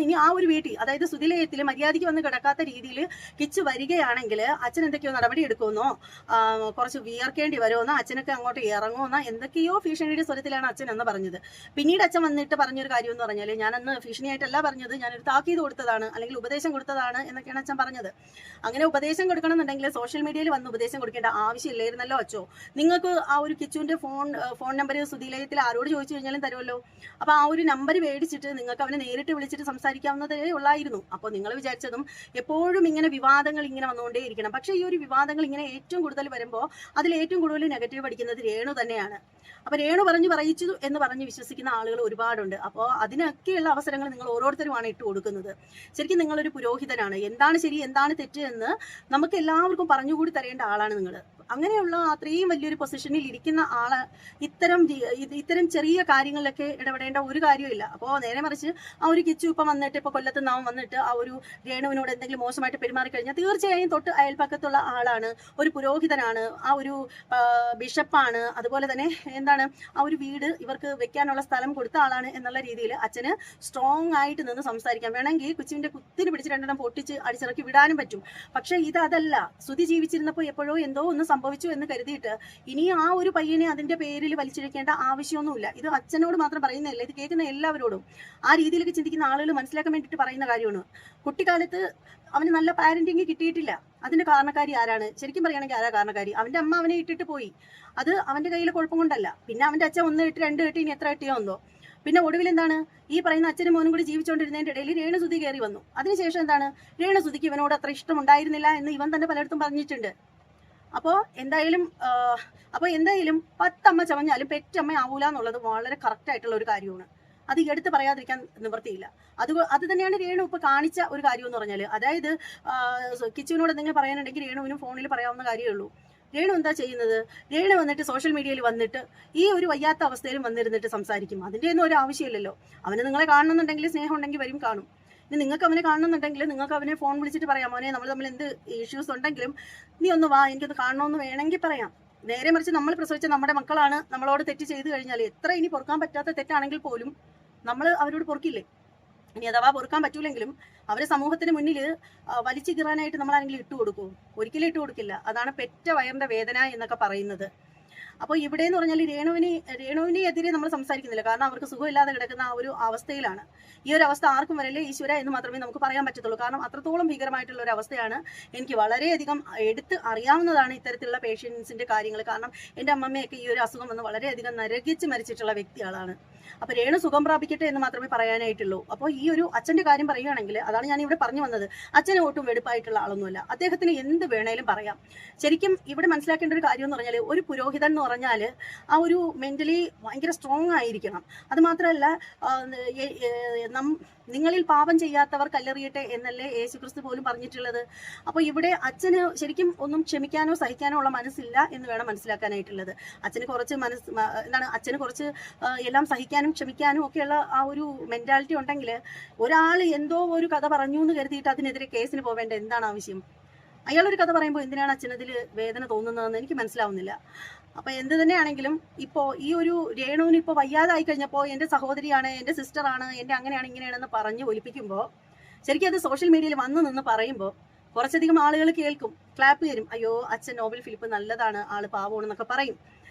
ഇനി ആ ഒരു വീട്ടിൽ, അതായത് സുധിലയത്തിൽ മര്യാദയ്ക്ക് വന്ന് കിടക്കാത്ത രീതിയിൽ കിച്ചു വരികയാണെങ്കിൽ അച്ഛൻ എന്തൊക്കെയോ നടപടി എടുക്കുമെന്നോ, കുറച്ച് വിയർക്കേണ്ടി വരുമെന്നോ, അച്ഛനൊക്കെ അങ്ങോട്ട് ഇറങ്ങുമെന്നോ എന്തൊക്കെയോ ഭീഷണിയുടെ സ്വരത്തിലാണ് അച്ഛൻ എന്ന് പറഞ്ഞത്. പിന്നീട് അച്ഛൻ വന്നിട്ട് പറഞ്ഞൊരു കാര്യം എന്ന് പറഞ്ഞാൽ, ഞാനന്ന് ഭീഷണിയായിട്ടല്ല പറഞ്ഞത്, ഞാനൊരു താക്കീത് കൊടുത്തതാണ്, അല്ലെങ്കിൽ ഉപദേശം കൊടുത്തതാണ് എന്നൊക്കെയാണ് അച്ഛൻ പറഞ്ഞത്. അങ്ങനെ ഉപദേശം കൊടുക്കണമെന്നുണ്ടെങ്കിൽ സോഷ്യൽ മീഡിയയിൽ വന്ന് ഉപദേശം കൊടുക്കേണ്ട ആവശ്യമില്ലായിരുന്നല്ലോ അച്ഛോ. നിങ്ങൾക്ക് ആ ഒരു കിച്ചുവിന്റെ ഫോൺ നമ്പർ സുധിലയത്തിൽ ആരോട് ചോദിച്ചു കഴിഞ്ഞാലും തരുമല്ലോ. അപ്പൊ ആ ഒരു നമ്പർ മേടിച്ചിട്ട് നിങ്ങൾക്ക് അവനെ നേരിട്ട് വിളിച്ചിട്ട് സംസാരിക്കാവുന്നതേ ഉള്ളായിരുന്നു. അപ്പോൾ നിങ്ങൾ വിചാരിച്ചതും എപ്പോഴും ഇങ്ങനെ വിവാദങ്ങൾ ഇങ്ങനെ വന്നുകൊണ്ടേയിരിക്കണം. പക്ഷേ ഈ ഒരു വിവാദങ്ങൾ ഇങ്ങനെ ഏറ്റവും കൂടുതൽ വരുമ്പോൾ അതിൽ ഏറ്റവും കൂടുതൽ നെഗറ്റീവ് പഠിക്കുന്നത് രേണു തന്നെയാണ്. അപ്പൊ രേണു പറയിച്ചു എന്ന് പറഞ്ഞ് വിശ്വസിക്കുന്ന ആളുകൾ ഒരുപാടുണ്ട്. അപ്പോൾ അതിനൊക്കെയുള്ള അവസരങ്ങൾ നിങ്ങൾ ഓരോരുത്തരുമാണ് ഇട്ട് കൊടുക്കുന്നത്. ശരിക്കും നിങ്ങളൊരു പുരോഹിതനാണ്. എന്താണ് ശരി എന്താണ് തെറ്റ് എന്ന് നമുക്ക് എല്ലാവർക്കും പറഞ്ഞുകൂടി തരേണ്ട ആളാണ് നിങ്ങൾ. അങ്ങനെയുള്ള അത്രയും വലിയൊരു പൊസിഷനിൽ ഇരിക്കുന്ന ആള് ഇത്തരം ചെറിയ കാര്യങ്ങളിലൊക്കെ ഇടപെടേണ്ട ഒരു കാര്യമില്ല. അപ്പോൾ നേരെ മറിച്ച് ആ ഒരു കിച്ചു ഇപ്പം വന്നിട്ട്, ഇപ്പോൾ കൊല്ലത്ത് നിന്നാവും വന്നിട്ട് ആ ഒരു രേണുവിനോട് എന്തെങ്കിലും മോശമായിട്ട് പെരുമാറി കഴിഞ്ഞാൽ തീർച്ചയായും തൊട്ട് അയൽപ്പക്കത്തുള്ള ആളാണ്, ഒരു പുരോഹിതനാണ്, ആ ഒരു ബിഷപ്പാണ്, അതുപോലെ തന്നെ ആ ഒരു വീട് ഇവർക്ക് വെക്കാനുള്ള സ്ഥലം കൊടുത്ത ആളാണ് എന്നുള്ള രീതിയിൽ അച്ഛന് സ്ട്രോങ് ആയിട്ട് നിന്ന് സംസാരിക്കാം. വേണമെങ്കിൽ കൊച്ചിന്റെ കുത്തിന് പിടിച്ച് 2 പൊട്ടിച്ച് അടിച്ചിറക്കി വിടാനും പറ്റും. പക്ഷെ അതല്ല. സുധി ജീവിച്ചിരുന്നപ്പോൾ എപ്പോഴോ എന്തോ ഒന്ന് സംഭവിച്ചു എന്ന് കരുതിയിട്ട് ഇനി ആ ഒരു പയ്യനെ അതിന്റെ പേരിൽ വലിച്ചിഴക്കേണ്ട ആവശ്യമൊന്നുമില്ല. ഇത് അച്ഛനോട് മാത്രം പറയുന്നില്ല, ഇത് കേൾക്കുന്ന എല്ലാവരോടും ആ രീതിയിലൊക്കെ ചിന്തിക്കുന്ന ആളുകൾ മനസ്സിലാക്കാൻ വേണ്ടിയിട്ട് പറയുന്ന കാര്യമാണ്. കുട്ടിക്കാലത്ത് അവന് നല്ല പാരന്റിങ് കിട്ടിയിട്ടില്ല. അതിന്റെ കാരണക്കാരി ആരാണ്? ശരിക്കും പറയുകയാണെങ്കിൽ ആരാ കാരണക്കാരി? അവന്റെ അമ്മ അവനെ ഇട്ടിട്ട് പോയി. അത് അവന്റെ കയ്യിലെ കുഴപ്പം കൊണ്ടല്ല. പിന്നെ അവന്റെ അച്ഛൻ 1 ഇട്ട് 2 ഇട്ട് ഇനി എത്ര ഇട്ടിയോ എന്തോ. പിന്നെ ഒടുവിൽ ഈ പറയുന്ന അച്ഛനും മോനും കൂടി ജീവിച്ചുകൊണ്ടിരുന്നതിന്റെ ഇടയിൽ രേണുസുധി കയറി വന്നു. അതിനുശേഷം രേണുസുധിക്ക് ഇവനോട് അത്ര ഇഷ്ടമുണ്ടായിരുന്നില്ല എന്ന് ഇവൻ തന്നെ പലയിടത്തും പറഞ്ഞിട്ടുണ്ട്. അപ്പോൾ എന്തായാലും 10 അമ്മ ചമഞ്ഞാലും പെറ്റമ്മ ആവൂല എന്നുള്ളത് വളരെ കറക്റ്റ് ആയിട്ടുള്ള ഒരു കാര്യമാണ്. അത് എടുത്ത് പറയാതിരിക്കാൻ നിവൃത്തിയില്ല. അത് തന്നെയാണ് രേണു ഇപ്പൊ കാണിച്ച ഒരു കാര്യം എന്ന് പറഞ്ഞാൽ. അതായത് കിച്ചുവിനോട് എന്തെങ്കിലും പറയാനുണ്ടെങ്കിൽ രേണുവിനും ഫോണിൽ പറയാവുന്ന കാര്യമേ ഉള്ളൂ. രേണു എന്താ ചെയ്യുന്നത്? രേണു വന്നിട്ട് സോഷ്യൽ മീഡിയയിൽ വന്നിട്ട് ഈ ഒരു വയ്യാത്ത അവസ്ഥയിലും വന്നിരുന്നിട്ട് സംസാരിക്കും. അതിൻ്റെ ഒന്നും ഒരു ആവശ്യമില്ലല്ലോ. അവന് നിങ്ങളെ കാണണമെന്നുണ്ടെങ്കിൽ, സ്നേഹം ഉണ്ടെങ്കിൽ വരും കാണും. ഇനി നിങ്ങൾക്ക് അവനെ കാണണമെന്നുണ്ടെങ്കിൽ നിങ്ങൾക്ക് അവനെ ഫോൺ വിളിച്ചിട്ട് പറയാം, മോനെ നമ്മൾ തമ്മിൽ എന്ത് ഇഷ്യൂസ് ഉണ്ടെങ്കിലും നീ ഒന്ന് വാ, എനിക്കൊന്ന് കാണണമെന്ന് വേണമെങ്കിൽ പറയാം. നേരെ മറിച്ച് നമ്മൾ പ്രസവിച്ച നമ്മുടെ മക്കളാണ് നമ്മളോട് തെറ്റ് ചെയ്തു കഴിഞ്ഞാൽ, എത്ര ഇനി പൊറുക്കാൻ പറ്റാത്ത തെറ്റാണെങ്കിൽ പോലും നമ്മൾ അവരോട് പൊറുക്കില്ലേ? ഇനി അഥവാ പൊറുക്കാൻ പറ്റൂലെങ്കിലും അവരെ സമൂഹത്തിന് മുന്നിൽ വലിച്ചു കീറാനായിട്ട് നമ്മൾ ആരെങ്കിലും ഇട്ട് കൊടുക്കുമോ? ഒരിക്കലും ഇട്ട് കൊടുക്കില്ല. അതാണ് പെറ്റ വയറിന്റെ വേദന എന്നൊക്കെ പറയുന്നത്. അപ്പോൾ ഇവിടെ എന്ന് പറഞ്ഞാൽ രേണുവിനെ എതിരെ നമ്മൾ സംസാരിക്കുന്നില്ല. കാരണം അവർക്ക് സുഖമില്ലാതെ കിടക്കുന്ന ആ ഒരു അവസ്ഥയിലാണ്. ഈ ഒരു അവസ്ഥ ആർക്കും വരല്ലേ ഈശ്വര എന്ന് മാത്രമേ നമുക്ക് പറയാൻ പറ്റത്തുള്ളൂ. കാരണം അത്രത്തോളം ഭീകരമായിട്ടുള്ള ഒരു അവസ്ഥയാണ്. എനിക്ക് വളരെയധികം എടുത്ത് അറിയാവുന്നതാണ് ഇത്തരത്തിലുള്ള പേഷ്യൻസിന്റെ കാര്യങ്ങൾ. കാരണം എൻ്റെ അമ്മമ്മയൊക്കെ ഈ ഒരു അസുഖം വന്ന് വളരെയധികം നരകിച്ച് മരിച്ചിട്ടുള്ള വ്യക്തികളാണ്. അപ്പൊ രേണു സുഖം പ്രാപിക്കട്ടെ എന്ന് മാത്രമേ പറയാനായിട്ടുള്ളൂ. അപ്പോൾ ഈ ഒരു അച്ഛന്റെ കാര്യം പറയുകയാണെങ്കിൽ, അതാണ് ഞാൻ ഇവിടെ പറഞ്ഞു വന്നത്. അച്ഛന് ഒട്ടും വെടുപ്പായിട്ടുള്ള ആളൊന്നുമല്ല. അദ്ദേഹത്തിന് എന്ത് വേണേലും പറയാം. ശരിക്കും ഇവിടെ മനസ്സിലാക്കേണ്ട ഒരു കാര്യം എന്ന് പറഞ്ഞാൽ, ഒരു പുരോഹിതൻ എന്ന് പറഞ്ഞാൽ ആ ഒരു മെന്റലി ഭയങ്കര സ്ട്രോങ് ആയിരിക്കണം. അത് മാത്രമല്ല, നിങ്ങളിൽ പാപം ചെയ്യാത്തവർ കല്ലെറിയട്ടെ എന്നല്ലേ യേശുക്രിസ്തു പോലും പറഞ്ഞിട്ടുള്ളത്. അപ്പോൾ ഇവിടെ അച്ഛന് ശരിക്കും ഒന്നും ക്ഷമിക്കാനോ സഹിക്കാനോ ഉള്ള മനസ്സില്ല എന്ന് വേണം മനസ്സിലാക്കാനായിട്ടുള്ളത്. അച്ഛന് കുറച്ച് അച്ഛന് കുറച്ച് എല്ലാം സഹിക്കാനും ക്ഷമിക്കാനും ഒക്കെയുള്ള ആ ഒരു മെന്റാലിറ്റി ഉണ്ടെങ്കിൽ, ഒരാൾ എന്തോ ഒരു കഥ പറഞ്ഞു എന്ന് കരുതിയിട്ട് അതിനെതിരെ കേസിന് പോവേണ്ട എന്താണ് ആവശ്യം? അയാളൊരു കഥ പറയുമ്പോൾ എന്തിനാണ് അച്ഛനതിൽ വേദന തോന്നുന്നതെന്ന് എനിക്ക് മനസ്സിലാവുന്നില്ല. അപ്പൊ എന്ത് തന്നെയാണെങ്കിലും ഇപ്പോൾ ഈ ഒരു രേണുവിന് ഇപ്പോൾ വയ്യാതായി കഴിഞ്ഞപ്പോൾ എൻ്റെ സഹോദരിയാണ്, എൻ്റെ സിസ്റ്ററാണ്, എൻ്റെ അങ്ങനെയാണ് ഇങ്ങനെയാണെന്ന് പറഞ്ഞ് ഒലിപ്പിക്കുമ്പോൾ, ശരിക്കും അത് സോഷ്യൽ മീഡിയയിൽ വന്ന് നിന്ന് പറയുമ്പോൾ കുറച്ചധികം ആളുകൾ കേൾക്കും, ക്ലാപ്പ് തരും. അയ്യോ അച്ഛൻ നോബൽ ഫിലിപ്പ് നല്ലതാണ്, ആള് പാവമാണെന്നൊക്കെ പറയും.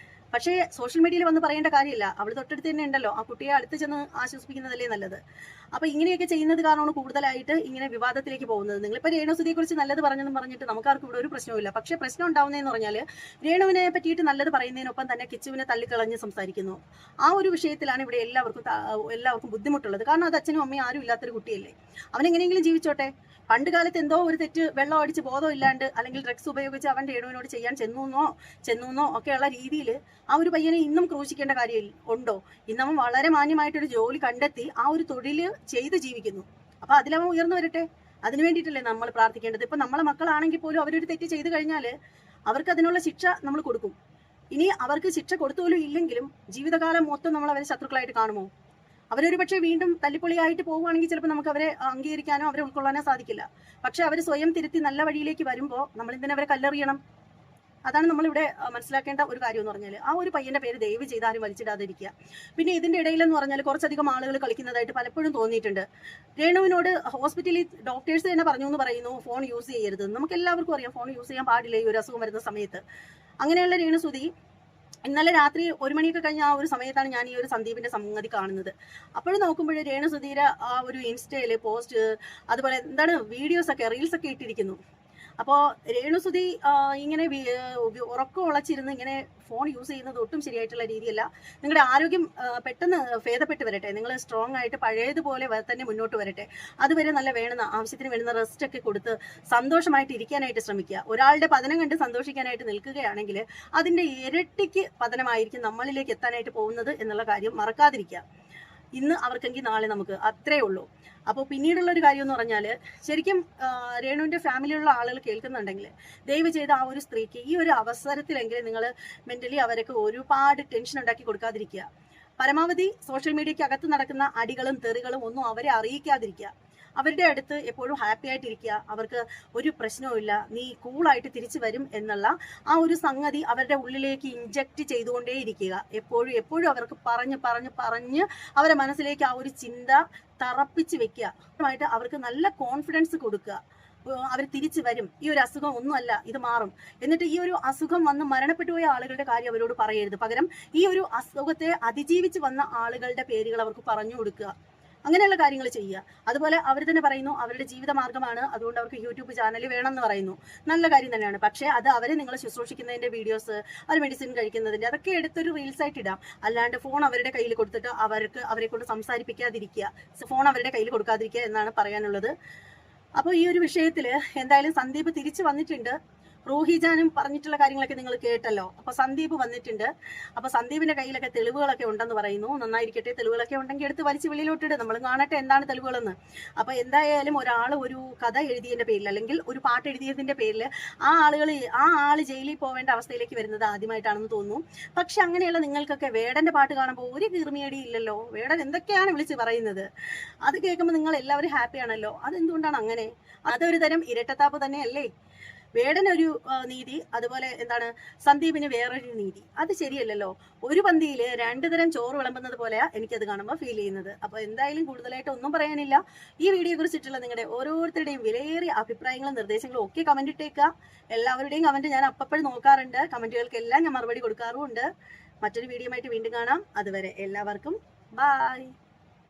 പക്ഷേ സോഷ്യൽ മീഡിയയിൽ വന്ന് പറയേണ്ട കാര്യമില്ല. അവൾ തൊട്ടടുത്ത് തന്നെ ഉണ്ടല്ലോ. ആ കുട്ടിയെ അടുത്ത് ചെന്ന് ആശ്വസിപ്പിക്കുന്നതല്ലേ നല്ലത്. അപ്പൊ ഇങ്ങനെയൊക്കെ ചെയ്യുന്നത് കാരണമാണ് കൂടുതലായിട്ട് ഇങ്ങനെ വിവാദത്തിലേക്ക് പോകുന്നത്. നിങ്ങളിപ്പോൾ രേണുസുധിയെ കുറിച്ച് നല്ലത് പറഞ്ഞെന്ന് പറഞ്ഞിട്ട് നമുക്കാർക്കും ഇവിടെ ഒരു പ്രശ്നവുമില്ല. പക്ഷേ പ്രശ്നം ഉണ്ടാവുന്നതെന്ന് പറഞ്ഞാൽ, രേണുവിനെ പറ്റിയിട്ട് നല്ലത് പറയുന്നതിനൊപ്പം തന്നെ കിച്ചുവിനെ തള്ളിക്കളഞ്ഞ് സംസാരിക്കുന്നു. ആ ഒരു വിഷയത്തിലാണ് ഇവിടെ എല്ലാവർക്കും ബുദ്ധിമുട്ടുള്ളത്. കാരണം അത് അച്ഛനും അമ്മയും ആരും ഇല്ലാത്തൊരു കുട്ടിയല്ലേ. അവനെങ്ങനെയെങ്കിലും ജീവിച്ചോട്ടെ. പണ്ട് കാലത്ത് എന്തോ ഒരു തെറ്റ് വെള്ളം അടിച്ച് ബോധം ഇല്ലാണ്ട് അല്ലെങ്കിൽ ഡ്രഗ്സ് ഉപയോഗിച്ച് അവൻ രേണുവിനോട് ചെയ്യാൻ ചെന്നൂന്നോ ഒക്കെയുള്ള രീതിയിൽ ആ ഒരു പയ്യനെ ഇന്നും ക്രൂശിക്കേണ്ട കാര്യം ഉണ്ടോ? ഇന്നവൻ വളരെ മാന്യമായിട്ടൊരു ജോലി കണ്ടെത്തി ആ ഒരു തൊഴിൽ ചെയ്ത് ജീവിക്കുന്നു. അപ്പൊ അതിലവൻ ഉയർന്നു വരട്ടെ. അതിനു വേണ്ടിയിട്ടല്ലേ നമ്മൾ പ്രാർത്ഥിക്കേണ്ടത്. ഇപ്പൊ നമ്മളെ മക്കളാണെങ്കിൽ പോലും അവരൊരു തെറ്റ് ചെയ്തു കഴിഞ്ഞാൽ അവർക്ക് അതിനുള്ള ശിക്ഷ നമ്മൾ കൊടുക്കും. ഇനി അവർക്ക് ശിക്ഷ കൊടുത്തോലും ഇല്ലെങ്കിലും ജീവിതകാലം മൊത്തം നമ്മൾ അവരെ ശത്രുക്കളായിട്ട് കാണുമോ? അവരൊരു പക്ഷേ വീണ്ടും തല്ലിപ്പൊളിയായിട്ട് പോവുകയാണെങ്കിൽ ചിലപ്പോൾ നമുക്ക് അവരെ അംഗീകരിക്കാനോ അവരെ ഉൾക്കൊള്ളാനോ സാധിക്കില്ല. പക്ഷെ അവർ സ്വയം തിരുത്തി നല്ല വഴിയിലേക്ക് വരുമ്പോൾ നമ്മൾ എന്തിനാ അവരെ കല്ലെറിയണം? അതാണ് നമ്മളിവിടെ മനസ്സിലാക്കേണ്ട ഒരു കാര്യം എന്ന് പറഞ്ഞാൽ ആ ഒരു പയ്യന്റെ പേര് ദയവ് ചെയ്ത് ആരും വലിച്ചിടാതിരിക്കുക. പിന്നെ ഇതിന്റെ ഇടയിലെന്ന് പറഞ്ഞാൽ കുറച്ചധികം ആളുകൾ കളിക്കുന്നതായിട്ട് പലപ്പോഴും തോന്നിയിട്ടുണ്ട്. രേണുവിനോട് ഹോസ്പിറ്റലിൽ ഡോക്ടേഴ്സ് തന്നെ പറഞ്ഞു എന്ന് പറയുന്നു ഫോൺ യൂസ് ചെയ്യരുത്. നമുക്ക് എല്ലാവർക്കും അറിയാം ഫോൺ യൂസ് ചെയ്യാൻ പാടില്ല ഈ ഒരു അസുഖം വരുന്ന സമയത്ത്. അങ്ങനെയുള്ള രേണുസുതി ഇന്നലെ രാത്രി 1 മണിയൊക്കെ കഴിഞ്ഞ ആ ഒരു സമയത്താണ് ഞാൻ ഈ ഒരു സന്ദീപിന്റെ സംഗതി കാണുന്നത്. അപ്പോഴും നോക്കുമ്പോൾ രേണുസുധീര ആ ഒരു ഇൻസ്റ്റയില് പോസ്റ്റ് അതുപോലെ എന്താണ് വീഡിയോസ് ഒക്കെ റീൽസ് ഒക്കെ ഇട്ടിരിക്കുന്നു. അപ്പോൾ രേണുസുതി ഇങ്ങനെ ഉറക്കം ഉളച്ചിരുന്ന് ഇങ്ങനെ ഫോൺ യൂസ് ചെയ്യുന്നത് ഒട്ടും ശരിയായിട്ടുള്ള രീതിയല്ല. നിങ്ങളുടെ ആരോഗ്യം പെട്ടെന്ന് ഭേദപ്പെട്ട് വരട്ടെ. നിങ്ങൾ സ്ട്രോങ് ആയിട്ട് പഴയതുപോലെ തന്നെ മുന്നോട്ട് വരട്ടെ. അതുവരെ നല്ല വേണമെന്ന ആവശ്യത്തിന് വേണ്ടുന്ന റെസ്റ്റ് ഒക്കെ കൊടുത്ത് സന്തോഷമായിട്ട് ഇരിക്കാനായിട്ട് ശ്രമിക്കുക. ഒരാളുടെ പതനം കണ്ട് സന്തോഷിക്കാനായിട്ട് നിൽക്കുകയാണെങ്കിൽ അതിന്റെ ഇരട്ടിക്ക് പതനമായിരിക്കും നമ്മളിലേക്ക് എത്താനായിട്ട് പോകുന്നത് എന്നുള്ള കാര്യം മറക്കാതിരിക്കുക. ഇന്ന് അവർക്കെങ്കിൽ നാളെ നമുക്ക്, അത്രേ ഉള്ളൂ. അപ്പോൾ പിന്നീടുള്ള ഒരു കാര്യം എന്ന് പറഞ്ഞാൽ ശരിക്കും രേണുവിൻ്റെ ഫാമിലിയുള്ള ആളുകൾ കേൾക്കുന്നുണ്ടെങ്കിൽ ദയവ് ചെയ്ത് ആ ഒരു സ്ത്രീക്ക് ഈ ഒരു അവസരത്തിലെങ്കിലും നിങ്ങൾ മെൻ്റലി അവരൊക്കെ ഒരുപാട് ടെൻഷൻ ഉണ്ടാക്കി കൊടുക്കാതിരിക്കുക. പരമാവധി സോഷ്യൽ മീഡിയയ്ക്ക് അകത്ത് നടക്കുന്ന അടികളും തെറികളും ഒന്നും അവരെ അറിയിക്കാതിരിക്കുക. അവരുടെ അടുത്ത് എപ്പോഴും ഹാപ്പി ആയിട്ടിരിക്കുക. അവർക്ക് ഒരു പ്രശ്നവുമില്ല, നീ കൂളായിട്ട് തിരിച്ചു വരും എന്നുള്ള ആ ഒരു സംഗതി അവരുടെ ഉള്ളിലേക്ക് ഇൻജക്റ്റ് ചെയ്തുകൊണ്ടേയിരിക്കുക. എപ്പോഴും അവർക്ക് പറഞ്ഞ് അവരുടെ മനസ്സിലേക്ക് ആ ഒരു ചിന്ത തറപ്പിച്ച് വെക്കുക. അവർക്ക് നല്ല കോൺഫിഡൻസ് കൊടുക്കുക. അവർ തിരിച്ചു വരും, ഈ ഒരു അസുഖം ഒന്നുമല്ല, ഇത് മാറും. എന്നിട്ട് ഈ ഒരു അസുഖം വന്ന് മരണപ്പെട്ടു പോയ ആളുകളുടെ കാര്യം അവരോട് പറയരുത്. പകരം ഈ ഒരു അസുഖത്തെ അതിജീവിച്ച് വന്ന ആളുകളുടെ പേരുകൾ അവർക്ക് പറഞ്ഞു കൊടുക്കുക. അങ്ങനെയുള്ള കാര്യങ്ങൾ ചെയ്യുക. അതുപോലെ അവർ തന്നെ പറയുന്നു അവരുടെ ജീവിത മാർഗ്ഗമാണ്, അതുകൊണ്ട് അവർക്ക് യൂട്യൂബ് ചാനൽ വേണം എന്ന് പറയുന്നു. നല്ല കാര്യം തന്നെയാണ്. പക്ഷേ അത് അവരെ നിങ്ങൾ ശുശ്രൂഷിക്കുന്നതിന്റെ വീഡിയോസ്, അവർ മെഡിസിൻ കഴിക്കുന്നതിന്റെ അതൊക്കെ എടുത്തൊരു റീൽസ് ആയിട്ട് ഇടാം. അല്ലാണ്ട് ഫോൺ അവരുടെ കയ്യിൽ കൊടുത്തിട്ട് അവരെ കൊണ്ട് സംസാരിപ്പിക്കാതിരിക്കുക, ഫോൺ അവരുടെ കയ്യിൽ കൊടുക്കാതിരിക്കുക എന്നാണ് പറയാനുള്ളത്. അപ്പോൾ ഈ ഒരു വിഷയത്തിൽ എന്തായാലും സന്ദീപ് തിരിച്ചു വന്നിട്ടുണ്ട്. റൂഹിജാനും പറഞ്ഞിട്ടുള്ള കാര്യങ്ങളൊക്കെ നിങ്ങൾ കേട്ടല്ലോ. അപ്പോൾ സന്ദീപ് വന്നിട്ടുണ്ട്. അപ്പോൾ സന്ദീപിന്റെ കയ്യിലൊക്കെ തെളിവുകളൊക്കെ ഉണ്ടെന്ന് പറയുന്നു. നന്നായിരിക്കട്ടെ, തെളിവുകളൊക്കെ ഉണ്ടെങ്കിൽ എടുത്ത് വലിച്ച് വെളിയിലോട്ടിട്ട് നമ്മൾ കാണട്ടെ എന്താണ് തെളിവുകളെന്ന്. അപ്പോൾ എന്തായാലും ഒരാൾ ഒരു കഥ എഴുതിയതിന്റെ പേരിൽ അല്ലെങ്കിൽ ഒരു പാട്ട് എഴുതിയതിന്റെ പേരിൽ ആ ആൾ ജയിലിൽ പോവേണ്ട അവസ്ഥയിലേക്ക് വരുന്നത് ആദ്യമായിട്ടാണെന്ന് തോന്നുന്നു. പക്ഷെ അങ്ങനെയുള്ള നിങ്ങൾക്കൊക്കെ വേടന്റെ പാട്ട് കാണുമ്പോൾ ഒരു കീർമിയടി ഇല്ലല്ലോ. വേടൻ എന്തൊക്കെയാണ് വിളിച്ച് പറയുന്നത്, അത് കേൾക്കുമ്പോൾ നിങ്ങൾ എല്ലാവരും ഹാപ്പിയാണല്ലോ. അതെന്തുകൊണ്ടാണ് അങ്ങനെ? അതൊരു തരം ഇരട്ടത്താപ്പ് തന്നെയല്ലേ? വേടനൊരു നീതി, അതുപോലെ എന്താണ് സന്ദീപിന് വേറൊരു നീതി. അത് ശരിയല്ലല്ലോ. ഒരു പന്തിയിൽ 2 തരം ചോറ് വിളമ്പുന്നത് പോലെയാ എനിക്കത് കാണുമ്പോൾ ഫീൽ ചെയ്യുന്നത്. അപ്പോൾ എന്തായാലും കൂടുതലായിട്ട് ഒന്നും പറയാനില്ല. ഈ വീഡിയോയെ കുറിച്ചിട്ടുള്ള നിങ്ങളുടെ ഓരോരുത്തരുടെയും വിലയേറിയ അഭിപ്രായങ്ങളും നിർദ്ദേശങ്ങളും ഒക്കെ കമന്റ് ഇട്ടേക്കുക. എല്ലാവരുടെയും കമന്റ് ഞാൻ അപ്പപ്പോഴും നോക്കാറുണ്ട്. കമന്റുകൾക്കെല്ലാം ഞാൻ മറുപടി കൊടുക്കാറുമുണ്ട്. മറ്റൊരു വീഡിയോ ആയിട്ട് വീണ്ടും കാണാം. അതുവരെ എല്ലാവർക്കും ബൈ.